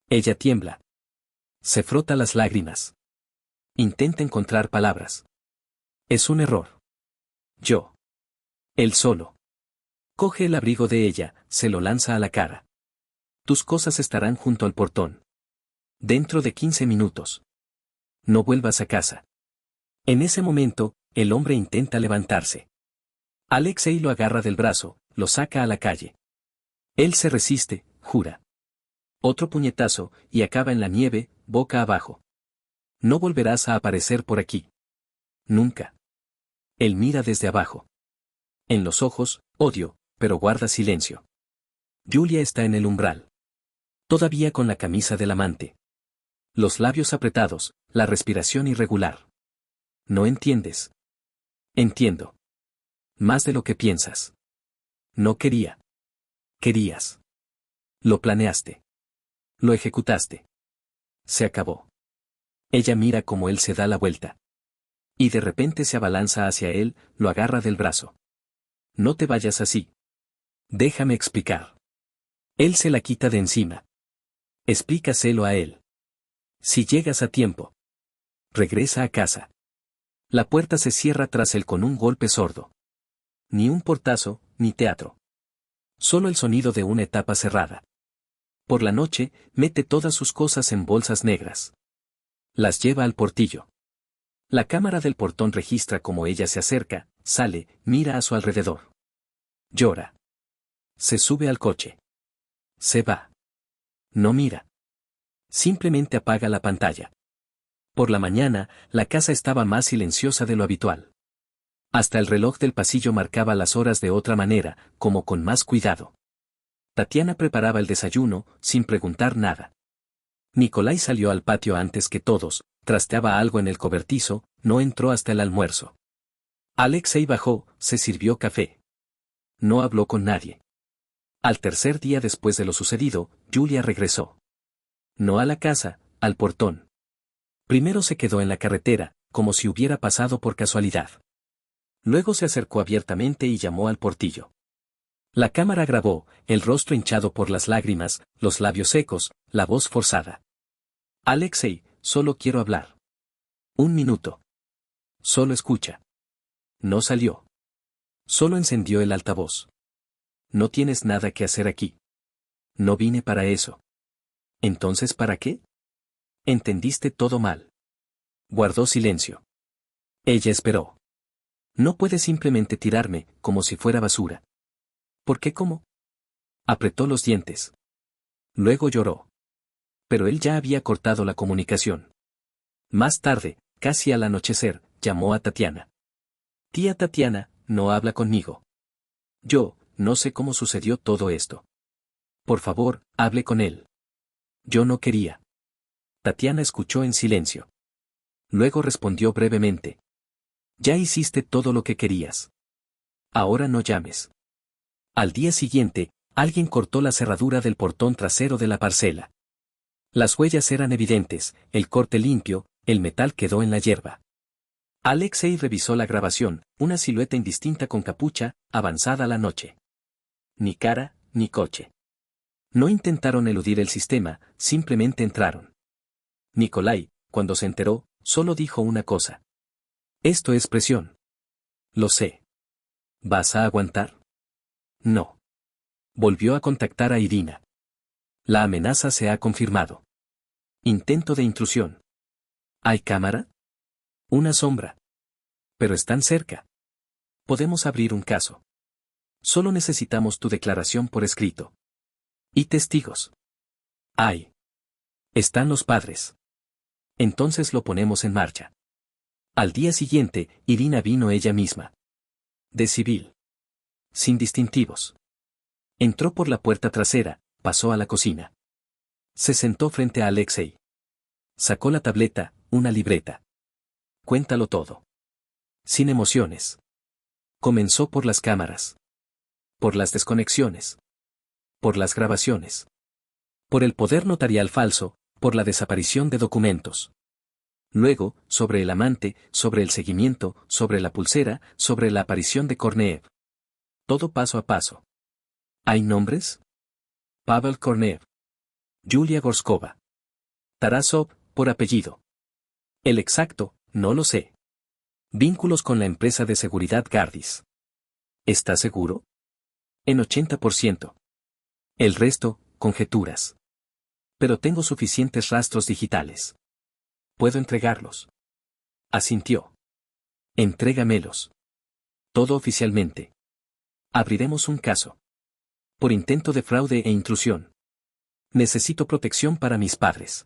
Ella tiembla. Se frota las lágrimas. Intenta encontrar palabras. Es un error. Yo. Él solo. Coge el abrigo de ella, se lo lanza a la cara. Tus cosas estarán junto al portón. Dentro de 15 minutos. No vuelvas a casa. En ese momento, el hombre intenta levantarse. Alexei lo agarra del brazo, lo saca a la calle. Él se resiste, jura. Otro puñetazo, y acaba en la nieve, boca abajo. No volverás a aparecer por aquí. Nunca. Él mira desde abajo. En los ojos, odio, pero guarda silencio. Julia está en el umbral. Todavía con la camisa del amante. Los labios apretados, la respiración irregular. ¿No entiendes? Entiendo. Más de lo que piensas. No quería. Querías. Lo planeaste. Lo ejecutaste. Se acabó. Ella mira cómo él se da la vuelta. Y de repente se abalanza hacia él, lo agarra del brazo. No te vayas así. Déjame explicar. Él se la quita de encima. Explícaselo a él. Si llegas a tiempo. Regresa a casa. La puerta se cierra tras él con un golpe sordo. Ni un portazo, ni teatro. Solo el sonido de una etapa cerrada. Por la noche, mete todas sus cosas en bolsas negras. Las lleva al portillo. La cámara del portón registra cómo ella se acerca, sale, mira a su alrededor. Llora. Se sube al coche. Se va. No mira. Simplemente apaga la pantalla. Por la mañana, la casa estaba más silenciosa de lo habitual. Hasta el reloj del pasillo marcaba las horas de otra manera, como con más cuidado. Tatiana preparaba el desayuno, sin preguntar nada. Nikolai salió al patio antes que todos, trasteaba algo en el cobertizo, no entró hasta el almuerzo. Alexei bajó, se sirvió café. No habló con nadie. Al tercer día después de lo sucedido, Julia regresó. No a la casa, al portón. Primero se quedó en la carretera, como si hubiera pasado por casualidad. Luego se acercó abiertamente y llamó al portillo. La cámara grabó, el rostro hinchado por las lágrimas, los labios secos, la voz forzada. Alexei, solo quiero hablar. Un minuto. Solo escucha. No salió. Solo encendió el altavoz. No tienes nada que hacer aquí. No vine para eso. ¿Entonces para qué? Entendiste todo mal. Guardó silencio. Ella esperó. No puedes simplemente tirarme, como si fuera basura. ¿Por qué cómo? Apretó los dientes. Luego lloró. Pero él ya había cortado la comunicación. Más tarde, casi al anochecer, llamó a Tatiana. Tía Tatiana, no habla conmigo. Yo, no sé cómo sucedió todo esto. Por favor, hable con él. Yo no quería. Tatiana escuchó en silencio. Luego respondió brevemente. Ya hiciste todo lo que querías. Ahora no llames. Al día siguiente, alguien cortó la cerradura del portón trasero de la parcela. Las huellas eran evidentes, el corte limpio, el metal quedó en la hierba. Alexei revisó la grabación, una silueta indistinta con capucha, avanzada la noche. Ni cara, ni coche. No intentaron eludir el sistema, simplemente entraron. Nikolai, cuando se enteró, solo dijo una cosa. Esto es presión. Lo sé. ¿Vas a aguantar? No. Volvió a contactar a Irina. La amenaza se ha confirmado. Intento de intrusión. ¿Hay cámara? Una sombra. Pero están cerca. Podemos abrir un caso. Solo necesitamos tu declaración por escrito. ¿Y testigos? Hay. Están los padres. Entonces lo ponemos en marcha. Al día siguiente, Irina vino ella misma. De civil. Sin distintivos. Entró por la puerta trasera, pasó a la cocina. Se sentó frente a Alexei. Sacó la tableta, una libreta. Cuéntalo todo. Sin emociones. Comenzó por las cámaras. Por las desconexiones. Por las grabaciones. Por el poder notarial falso, por la desaparición de documentos. Luego, sobre el amante, sobre el seguimiento, sobre la pulsera, sobre la aparición de Korneev. Todo paso a paso. ¿Hay nombres? Pavel Korneev. Yulia Gorskova. Tarasov, por apellido. El exacto, no lo sé. Vínculos con la empresa de seguridad Gardis. ¿Estás seguro? En 80%. El resto, conjeturas. Pero tengo suficientes rastros digitales. Puedo entregarlos. Asintió. Entrégamelos. Todo oficialmente. Abriremos un caso. Por intento de fraude e intrusión. Necesito protección para mis padres.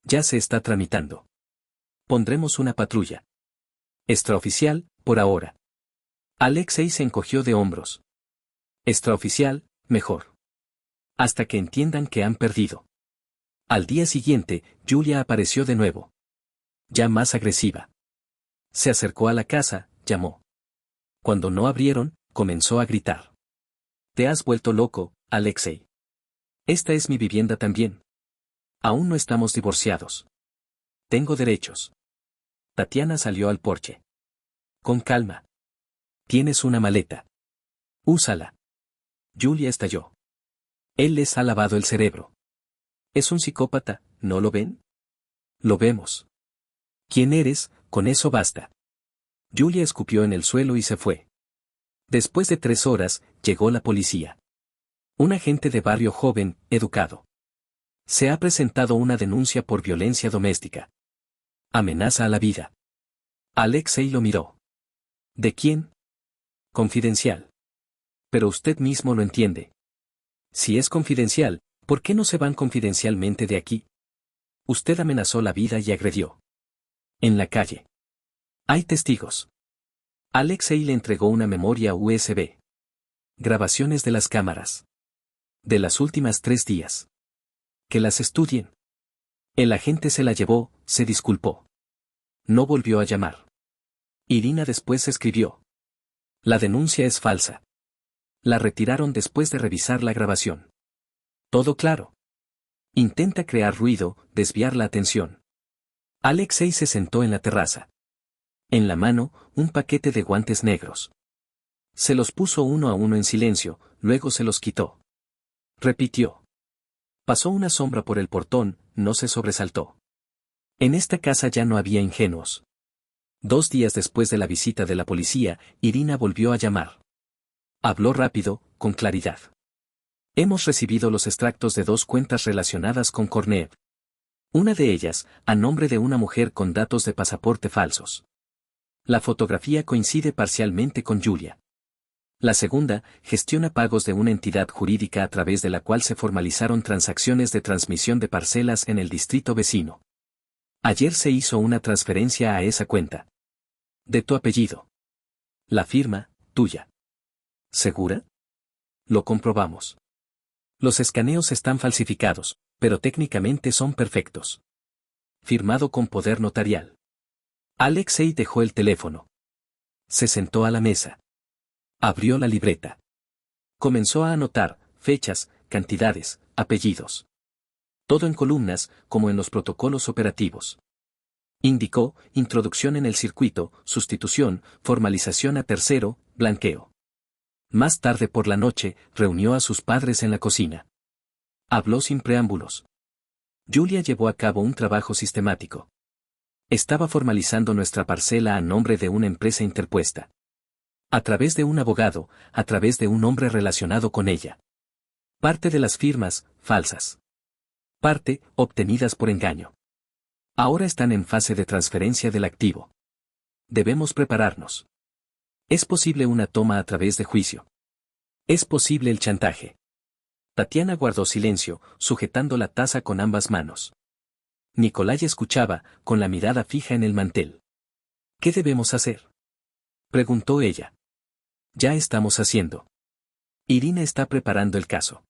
Ya se está tramitando. Pondremos una patrulla. Extraoficial, por ahora. Alexei se encogió de hombros. Extraoficial, mejor. Hasta que entiendan que han perdido. Al día siguiente, Julia apareció de nuevo. Ya más agresiva. Se acercó a la casa, llamó. Cuando no abrieron, comenzó a gritar. Te has vuelto loco, Alexei. Esta es mi vivienda también. Aún no estamos divorciados. Tengo derechos. Tatiana salió al porche. Con calma. Tienes una maleta. Úsala. Julia estalló. Él les ha lavado el cerebro. Es un psicópata, ¿no lo ven? Lo vemos. ¿Quién eres? Con eso basta. Julia escupió en el suelo y se fue. Después de 3 horas, llegó la policía. Un agente de barrio joven, educado. Se ha presentado una denuncia por violencia doméstica. Amenaza a la vida. Alexei lo miró. ¿De quién? Confidencial. Pero usted mismo lo entiende. Si es confidencial, ¿por qué no se van confidencialmente de aquí? Usted amenazó la vida y agredió. En la calle. Hay testigos. Alexei le entregó una memoria USB. Grabaciones de las cámaras. De las últimas 3 días. Que las estudien. El agente se la llevó, se disculpó. No volvió a llamar. Irina después escribió. La denuncia es falsa. La retiraron después de revisar la grabación. Todo claro. Intenta crear ruido, desviar la atención. Alexei se sentó en la terraza. En la mano, un paquete de guantes negros. Se los puso uno a uno en silencio, luego se los quitó. Repitió. Pasó una sombra por el portón, no se sobresaltó. En esta casa ya no había ingenuos. 2 días después de la visita de la policía, Irina volvió a llamar. Habló rápido, con claridad. Hemos recibido los extractos de 2 cuentas relacionadas con Kornev. Una de ellas, a nombre de una mujer con datos de pasaporte falsos. La fotografía coincide parcialmente con Yulia. La segunda, gestiona pagos de una entidad jurídica a través de la cual se formalizaron transacciones de transmisión de parcelas en el distrito vecino. Ayer se hizo una transferencia a esa cuenta. De tu apellido. La firma, tuya. ¿Segura? Lo comprobamos. Los escaneos están falsificados, pero técnicamente son perfectos. Firmado con poder notarial. Alexei dejó el teléfono. Se sentó a la mesa. Abrió la libreta. Comenzó a anotar fechas, cantidades, apellidos. Todo en columnas, como en los protocolos operativos. Indicó, introducción en el circuito, sustitución, formalización a tercero, blanqueo. Más tarde por la noche, reunió a sus padres en la cocina. Habló sin preámbulos. Yulia llevó a cabo un trabajo sistemático. Estaba formalizando nuestra parcela a nombre de una empresa interpuesta. A través de un abogado, a través de un hombre relacionado con ella. Parte de las firmas, falsas. Parte, obtenidas por engaño. Ahora están en fase de transferencia del activo. Debemos prepararnos. Es posible una toma a través de juicio. Es posible el chantaje. Tatiana guardó silencio, sujetando la taza con ambas manos. Nikolai escuchaba, con la mirada fija en el mantel. ¿Qué debemos hacer?, preguntó ella. Ya estamos haciendo. Irina está preparando el caso.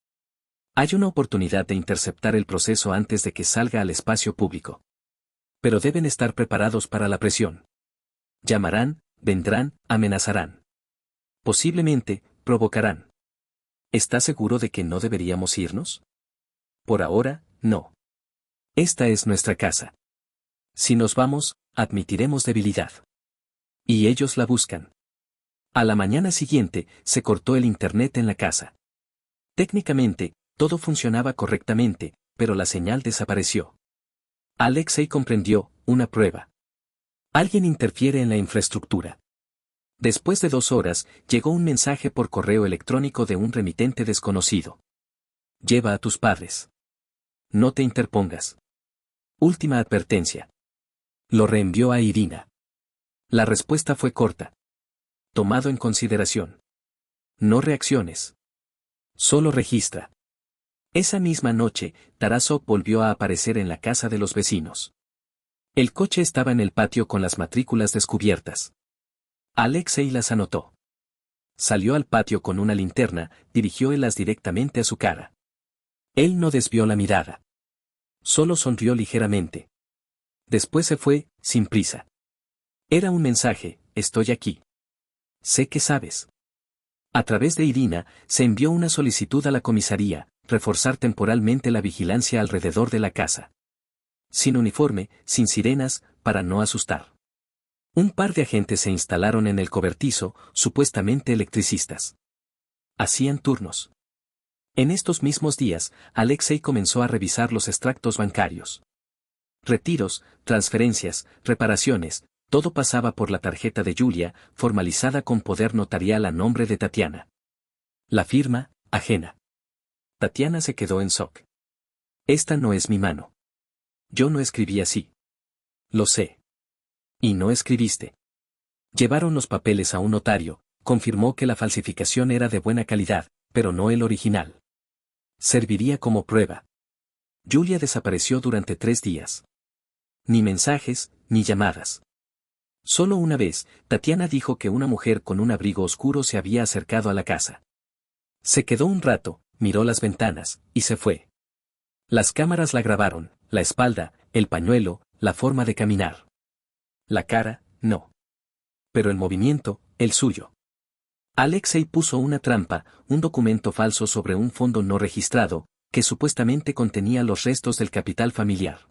Hay una oportunidad de interceptar el proceso antes de que salga al espacio público. Pero deben estar preparados para la presión. Llamarán, vendrán, amenazarán. Posiblemente, provocarán. ¿Está seguro de que no deberíamos irnos? Por ahora, no. Esta es nuestra casa. Si nos vamos, admitiremos debilidad. Y ellos la buscan. A la mañana siguiente, se cortó el internet en la casa. Técnicamente, todo funcionaba correctamente, pero la señal desapareció. Alexei comprendió, una prueba. Alguien interfiere en la infraestructura. Después de 2 horas, llegó un mensaje por correo electrónico de un remitente desconocido. Lleva a tus padres. No te interpongas. Última advertencia. Lo reenvió a Irina. La respuesta fue corta. Tomado en consideración. No reacciones. Solo registra. Esa misma noche, Tarasov volvió a aparecer en la casa de los vecinos. El coche estaba en el patio con las matrículas descubiertas. Alexei las anotó. Salió al patio con una linterna, dirigiólas directamente a su cara. Él no desvió la mirada. Solo sonrió ligeramente. Después se fue, sin prisa. Era un mensaje, estoy aquí. Sé que sabes. A través de Irina, se envió una solicitud a la comisaría, reforzar temporalmente la vigilancia alrededor de la casa. Sin uniforme, sin sirenas, para no asustar. Un par de agentes se instalaron en el cobertizo, supuestamente electricistas. Hacían turnos. En estos mismos días, Alexei comenzó a revisar los extractos bancarios. Retiros, transferencias, reparaciones, todo pasaba por la tarjeta de Yulia, formalizada con poder notarial a nombre de Tatiana. La firma, ajena. Tatiana se quedó en shock. Esta no es mi mano. Yo no escribí así. Lo sé. Y no escribiste. Llevaron los papeles a un notario, confirmó que la falsificación era de buena calidad, pero no el original. Serviría como prueba. Yulia desapareció durante 3 días. Ni mensajes, ni llamadas. Solo una vez, Tatiana dijo que una mujer con un abrigo oscuro se había acercado a la casa. Se quedó un rato, miró las ventanas, y se fue. Las cámaras la grabaron, la espalda, el pañuelo, la forma de caminar. La cara, no. Pero el movimiento, el suyo. Alexei puso una trampa, un documento falso sobre un fondo no registrado, que supuestamente contenía los restos del capital familiar.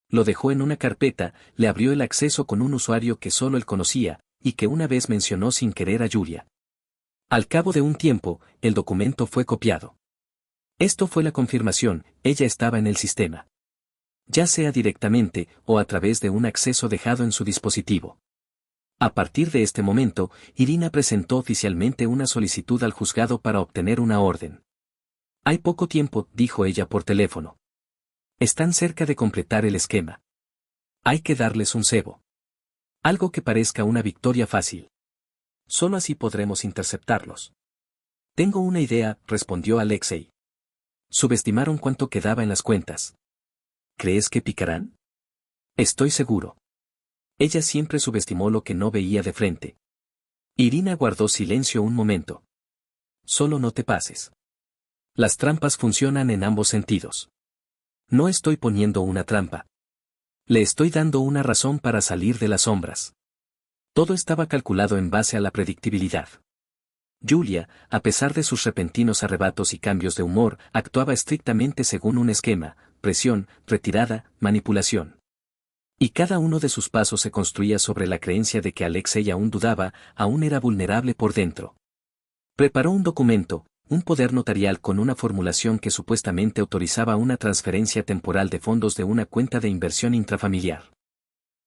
Lo dejó en una carpeta, le abrió el acceso con un usuario que solo él conocía, y que una vez mencionó sin querer a Julia. Al cabo de un tiempo, el documento fue copiado. Esto fue la confirmación, ella estaba en el sistema. Ya sea directamente o a través de un acceso dejado en su dispositivo. A partir de este momento, Irina presentó oficialmente una solicitud al juzgado para obtener una orden. Hay poco tiempo, dijo ella por teléfono. Están cerca de completar el esquema. Hay que darles un cebo. Algo que parezca una victoria fácil. Solo así podremos interceptarlos. Tengo una idea, respondió Alexei. Subestimaron cuánto quedaba en las cuentas. ¿Crees que picarán? Estoy seguro. Ella siempre subestimó lo que no veía de frente. Irina guardó silencio un momento. Solo no te pases. Las trampas funcionan en ambos sentidos. No estoy poniendo una trampa. Le estoy dando una razón para salir de las sombras. Todo estaba calculado en base a la predictibilidad. Julia, a pesar de sus repentinos arrebatos y cambios de humor, actuaba estrictamente según un esquema: presión, retirada, manipulación. Y cada uno de sus pasos se construía sobre la creencia de que Alexei aún dudaba, aún era vulnerable por dentro. Preparó un documento, un poder notarial con una formulación que supuestamente autorizaba una transferencia temporal de fondos de una cuenta de inversión intrafamiliar.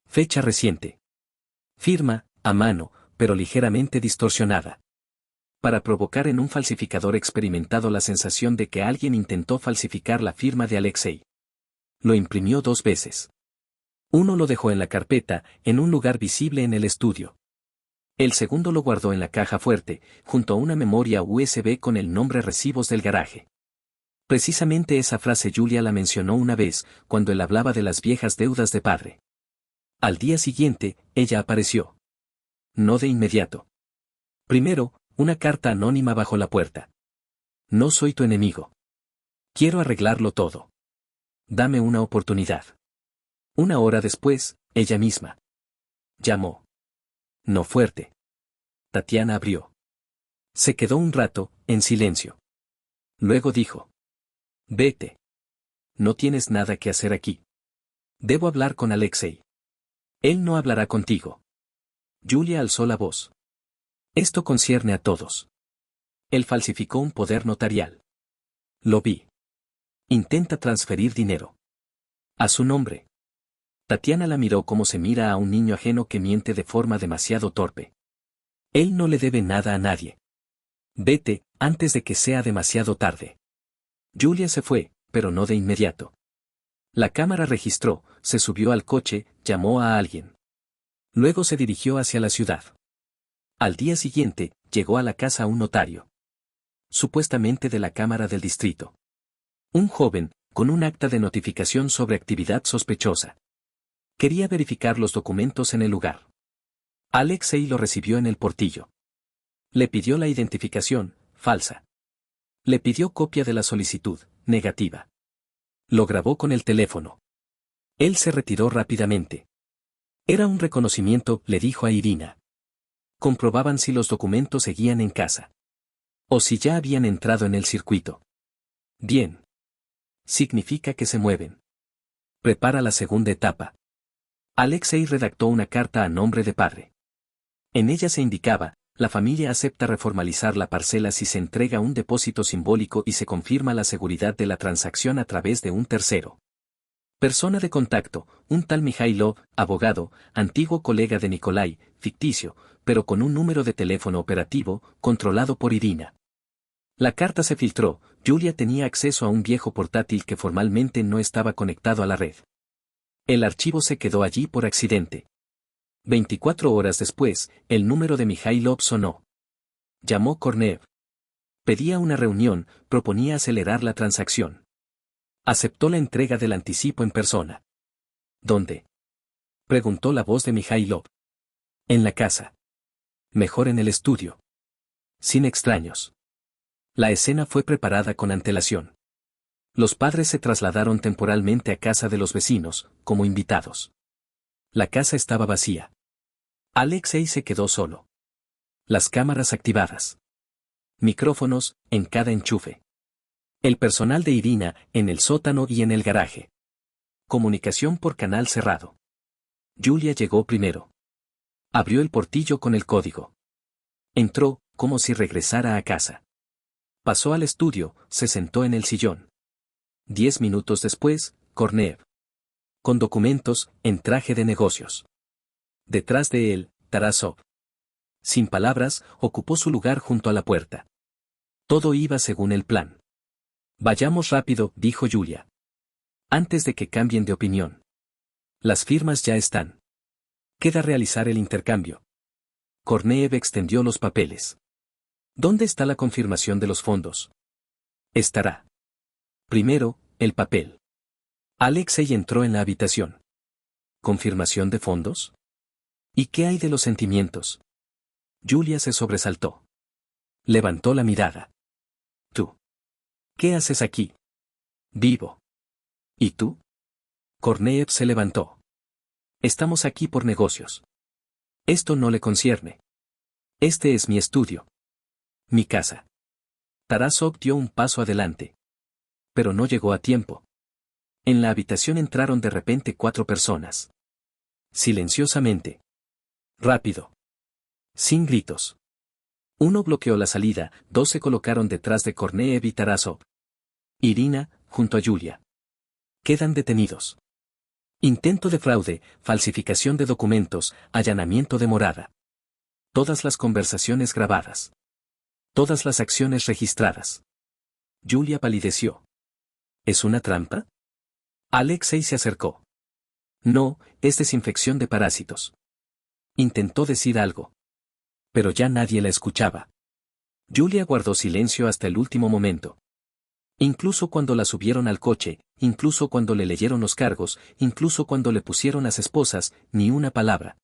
Fecha reciente. Firma, a mano, pero ligeramente distorsionada. Para provocar en un falsificador experimentado la sensación de que alguien intentó falsificar la firma de Alexei. Lo imprimió 2 veces. Uno lo dejó en la carpeta, en un lugar visible en el estudio. El segundo lo guardó en la caja fuerte, junto a una memoria USB con el nombre recibos del garaje. Precisamente esa frase Julia la mencionó una vez, cuando él hablaba de las viejas deudas de padre. Al día siguiente, ella apareció. No de inmediato. Primero, una carta anónima bajo la puerta. No soy tu enemigo. Quiero arreglarlo todo. Dame una oportunidad. 1 hora después, ella misma. Llamó. No fuerte. Tatiana abrió. Se quedó un rato, en silencio. Luego dijo. Vete. No tienes nada que hacer aquí. Debo hablar con Alexei. Él no hablará contigo. Julia alzó la voz. Esto concierne a todos. Él falsificó un poder notarial. Lo vi. Intenta transferir dinero. A su nombre. Tatiana la miró como se mira a un niño ajeno que miente de forma demasiado torpe. Él no le debe nada a nadie. Vete, antes de que sea demasiado tarde. Julia se fue, pero no de inmediato. La cámara registró, se subió al coche, llamó a alguien. Luego se dirigió hacia la ciudad. Al día siguiente, llegó a la casa un notario. Supuestamente de la Cámara del Distrito. Un joven, con un acta de notificación sobre actividad sospechosa. Quería verificar los documentos en el lugar. Alexei lo recibió en el portillo. Le pidió la identificación, falsa. Le pidió copia de la solicitud, negativa. Lo grabó con el teléfono. Él se retiró rápidamente. Era un reconocimiento, le dijo a Irina. Comprobaban si los documentos seguían en casa. O si ya habían entrado en el circuito. Bien. Significa que se mueven. Prepara la segunda etapa. Alexei redactó una carta a nombre de padre. En ella se indicaba: la familia acepta reformalizar la parcela si se entrega un depósito simbólico y se confirma la seguridad de la transacción a través de un tercero. Persona de contacto: un tal Mijailov, abogado, antiguo colega de Nikolai, ficticio, pero con un número de teléfono operativo, controlado por Irina. La carta se filtró. Julia tenía acceso a un viejo portátil que formalmente no estaba conectado a la red. El archivo se quedó allí por accidente. 24 horas después, el número de Mijailov sonó. Llamó Kornev. Pedía una reunión, proponía acelerar la transacción. Aceptó la entrega del anticipo en persona. ¿Dónde? Preguntó la voz de Mijailov. En la casa. Mejor en el estudio. Sin extraños. La escena fue preparada con antelación. Los padres se trasladaron temporalmente a casa de los vecinos, como invitados. La casa estaba vacía. Alexei se quedó solo. Las cámaras activadas. Micrófonos, en cada enchufe. El personal de Irina, en el sótano y en el garaje. Comunicación por canal cerrado. Julia llegó primero. Abrió el portillo con el código. Entró, como si regresara a casa. Pasó al estudio, se sentó en el sillón. 10 minutos después, Kornev. Con documentos, en traje de negocios. Detrás de él, Tarasov. Sin palabras, ocupó su lugar junto a la puerta. Todo iba según el plan. Vayamos rápido, dijo Julia. Antes de que cambien de opinión. Las firmas ya están. Queda realizar el intercambio. Kornev extendió los papeles. ¿Dónde está la confirmación de los fondos? Estará. Primero, el papel. Alexei entró en la habitación. ¿Confirmación de fondos? ¿Y qué hay de los sentimientos? Julia se sobresaltó. Levantó la mirada. ¿Tú? ¿Qué haces aquí? Vivo. ¿Y tú? Kornev se levantó. Estamos aquí por negocios. Esto no le concierne. Este es mi estudio. Mi casa. Tarasov dio un paso adelante. Pero no llegó a tiempo. En la habitación entraron de repente 4 personas. Silenciosamente. Rápido. Sin gritos. Uno bloqueó la salida, 2 se colocaron detrás de Kornev y Tarasov. Irina, junto a Julia. Quedan detenidos. Intento de fraude, falsificación de documentos, allanamiento de morada. Todas las conversaciones grabadas. Todas las acciones registradas. Julia palideció. ¿Es una trampa? Alexei se acercó. No, es desinfección de parásitos. Intentó decir algo. Pero ya nadie la escuchaba. Julia guardó silencio hasta el último momento. Incluso cuando la subieron al coche, incluso cuando le leyeron los cargos, incluso cuando le pusieron las esposas, ni una palabra.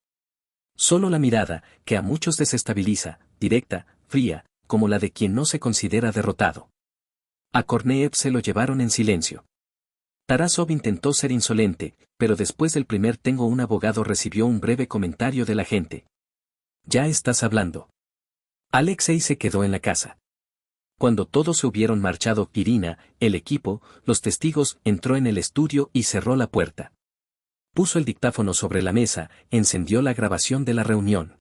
Solo la mirada, que a muchos desestabiliza, directa, fría, como la de quien no se considera derrotado. A Kornev se lo llevaron en silencio. Tarasov intentó ser insolente, pero después del primer "tengo un abogado" recibió un breve comentario de la gente. Ya estás hablando. Alexei se quedó en la casa. Cuando todos se hubieron marchado, Irina, el equipo, los testigos, entró en el estudio y cerró la puerta. Puso el dictáfono sobre la mesa, encendió la grabación de la reunión.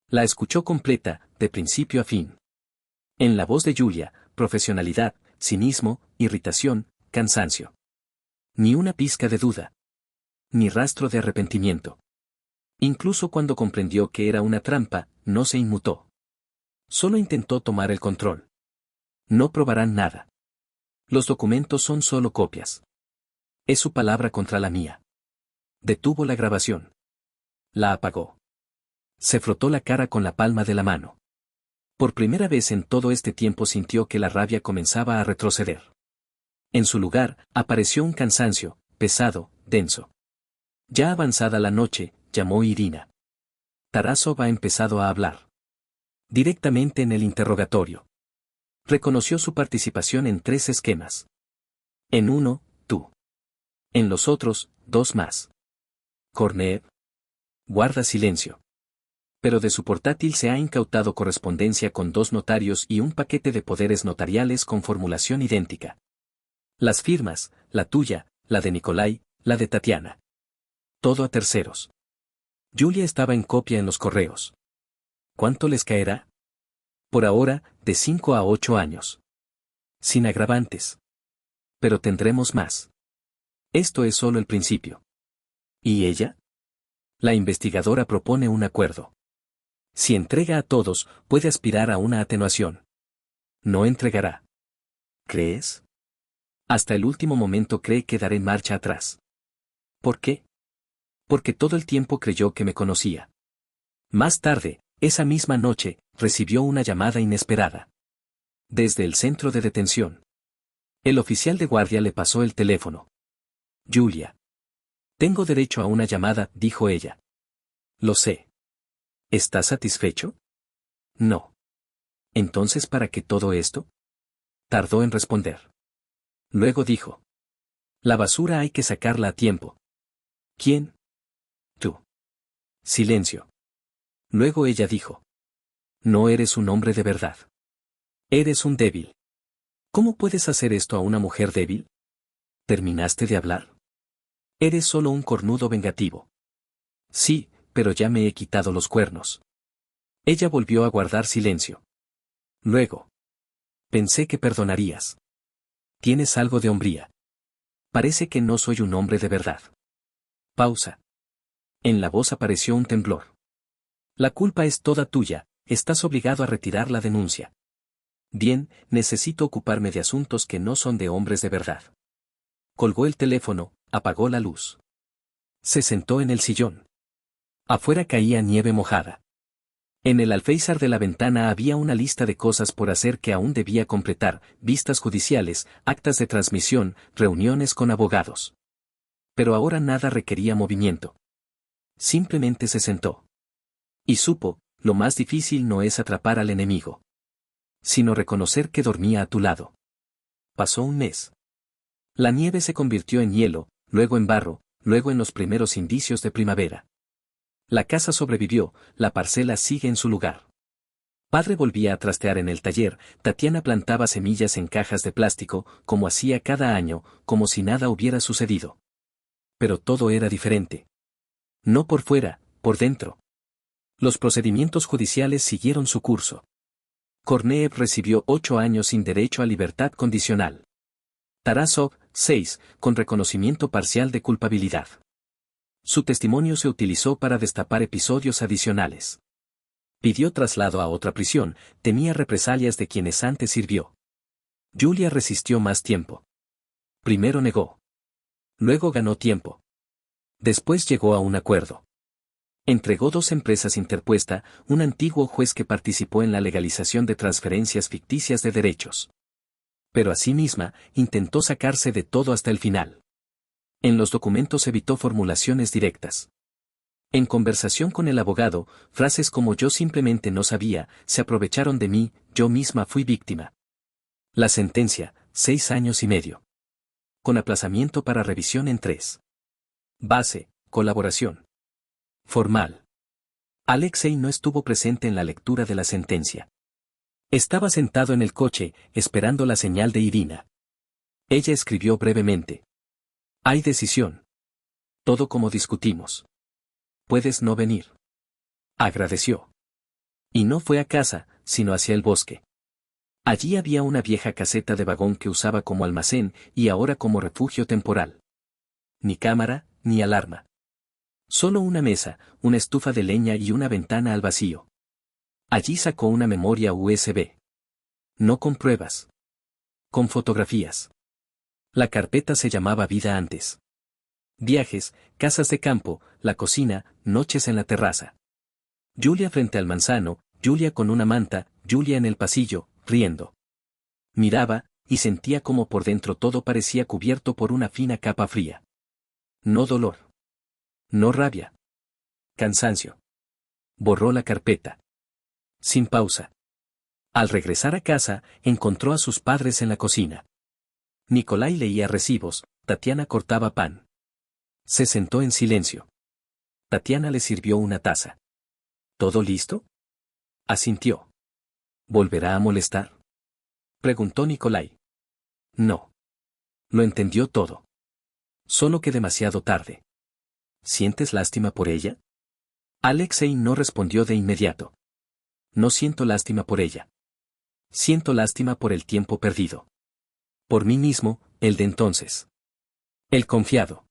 La escuchó completa, de principio a fin. En la voz de Julia, profesionalidad, cinismo, irritación, cansancio. Ni una pizca de duda. Ni rastro de arrepentimiento. Incluso cuando comprendió que era una trampa, no se inmutó. Solo intentó tomar el control. No probarán nada. Los documentos son solo copias. Es su palabra contra la mía. Detuvo la grabación. La apagó. Se frotó la cara con la palma de la mano. Por primera vez en todo este tiempo sintió que la rabia comenzaba a retroceder. En su lugar, apareció un cansancio, pesado, denso. Ya avanzada la noche, llamó Irina. Tarasov ha empezado a hablar. Directamente en el interrogatorio. Reconoció su participación en 3 esquemas. En uno, tú. En los otros, 2 más. Kornev. Guarda silencio. Pero de su portátil se ha incautado correspondencia con 2 notarios y un paquete de poderes notariales con formulación idéntica. Las firmas, la tuya, la de Nikolai, la de Tatiana. Todo a terceros. Julia estaba en copia en los correos. ¿Cuánto les caerá? Por ahora, de 5 a 8 años. Sin agravantes. Pero tendremos más. Esto es solo el principio. ¿Y ella? La investigadora propone un acuerdo. Si entrega a todos, puede aspirar a una atenuación. No entregará. ¿Crees? Hasta el último momento cree que daré marcha atrás. ¿Por qué? Porque todo el tiempo creyó que me conocía. Más tarde, esa misma noche, recibió una llamada inesperada. Desde el centro de detención. El oficial de guardia le pasó el teléfono. Julia. Tengo derecho a una llamada, dijo ella. Lo sé. ¿Estás satisfecho? No. ¿Entonces para qué todo esto? Tardó en responder. Luego dijo. La basura hay que sacarla a tiempo. ¿Quién? Tú. Silencio. Luego ella dijo. No eres un hombre de verdad. Eres un débil. ¿Cómo puedes hacer esto a una mujer débil? ¿Terminaste de hablar? Eres solo un cornudo vengativo. Sí, pero ya me he quitado los cuernos. Ella volvió a guardar silencio. Luego. Pensé que perdonarías. Tienes algo de hombría. Parece que no soy un hombre de verdad. Pausa. En la voz apareció un temblor. La culpa es toda tuya, estás obligado a retirar la denuncia. Bien, necesito ocuparme de asuntos que no son de hombres de verdad. Colgó el teléfono, apagó la luz. Se sentó en el sillón. Afuera caía nieve mojada. En el alféizar de la ventana había una lista de cosas por hacer que aún debía completar, vistas judiciales, actas de transmisión, reuniones con abogados. Pero ahora nada requería movimiento. Simplemente se sentó. Y supo, lo más difícil no es atrapar al enemigo, sino reconocer que dormía a tu lado. Pasó un mes. La nieve se convirtió en hielo, luego en barro, luego en los primeros indicios de primavera. La casa sobrevivió, la parcela sigue en su lugar. Padre volvía a trastear en el taller, Tatiana plantaba semillas en cajas de plástico, como hacía cada año, como si nada hubiera sucedido. Pero todo era diferente. No por fuera, por dentro. Los procedimientos judiciales siguieron su curso. Korneev recibió 8 años sin derecho a libertad condicional. Tarasov, 6, con reconocimiento parcial de culpabilidad. Su testimonio se utilizó para destapar episodios adicionales. Pidió traslado a otra prisión, temía represalias de quienes antes sirvió. Julia resistió más tiempo. Primero negó. Luego ganó tiempo. Después llegó a un acuerdo. Entregó 2 empresas interpuesta, un antiguo juez que participó en la legalización de transferencias ficticias de derechos. Pero asimisma, intentó sacarse de todo hasta el final. En los documentos evitó formulaciones directas. En conversación con el abogado, frases como yo simplemente no sabía, se aprovecharon de mí, yo misma fui víctima. La sentencia, 6 años y medio. Con aplazamiento para revisión en 3. Base, colaboración. Formal. Alexei no estuvo presente en la lectura de la sentencia. Estaba sentado en el coche, esperando la señal de Irina. Ella escribió brevemente. Hay decisión. Todo como discutimos. Puedes no venir. Agradeció. Y no fue a casa, sino hacia el bosque. Allí había una vieja caseta de vagón que usaba como almacén y ahora como refugio temporal. Ni cámara, ni alarma. Solo una mesa, una estufa de leña y una ventana al vacío. Allí sacó una memoria USB. No con pruebas. Con fotografías. La carpeta se llamaba Vida antes. Viajes, casas de campo, la cocina, noches en la terraza. Julia frente al manzano, Julia con una manta, Julia en el pasillo, riendo. Miraba, y sentía como por dentro todo parecía cubierto por una fina capa fría. No dolor. No rabia. Cansancio. Borró la carpeta. Sin pausa. Al regresar a casa, encontró a sus padres en la cocina. Nikolai leía recibos, Tatiana cortaba pan. Se sentó en silencio. Tatiana le sirvió una taza. ¿Todo listo? Asintió. ¿Volverá a molestar? Preguntó Nikolai. No. Lo entendió todo. Solo que demasiado tarde. ¿Sientes lástima por ella? Alexei no respondió de inmediato. No siento lástima por ella. Siento lástima por el tiempo perdido. Por mí mismo, el de entonces. El confiado.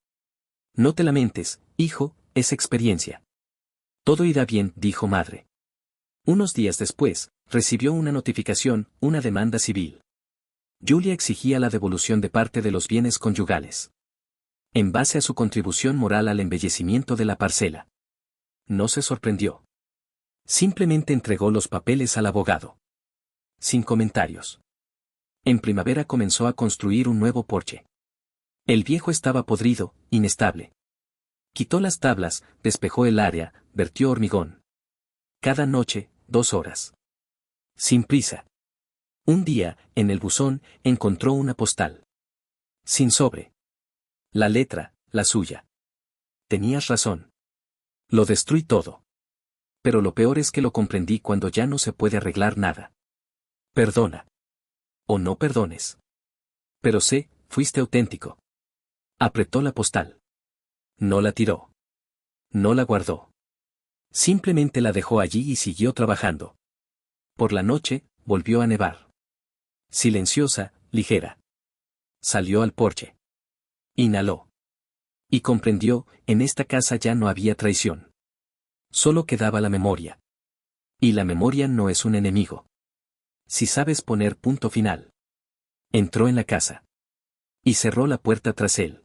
No te lamentes, hijo, es experiencia. Todo irá bien, dijo madre. Unos días después, recibió una notificación, una demanda civil. Julia exigía la devolución de parte de los bienes conyugales. En base a su contribución moral al embellecimiento de la parcela. No se sorprendió. Simplemente entregó los papeles al abogado. Sin comentarios. En primavera comenzó a construir un nuevo porche. El viejo estaba podrido, inestable. Quitó las tablas, despejó el área, vertió hormigón. Cada noche, 2 horas. Sin prisa. Un día, en el buzón, encontró una postal. Sin sobre. La letra, la suya. Tenías razón. Lo destruí todo. Pero lo peor es que lo comprendí cuando ya no se puede arreglar nada. Perdona. O no perdones. Pero sé, fuiste auténtico. Apretó la postal. No la tiró. No la guardó. Simplemente la dejó allí y siguió trabajando. Por la noche, volvió a nevar. Silenciosa, ligera. Salió al porche. Inhaló. Y comprendió, en esta casa ya no había traición. Solo quedaba la memoria. Y la memoria no es un enemigo. Si sabes poner punto final. Entró en la casa. Y cerró la puerta tras él.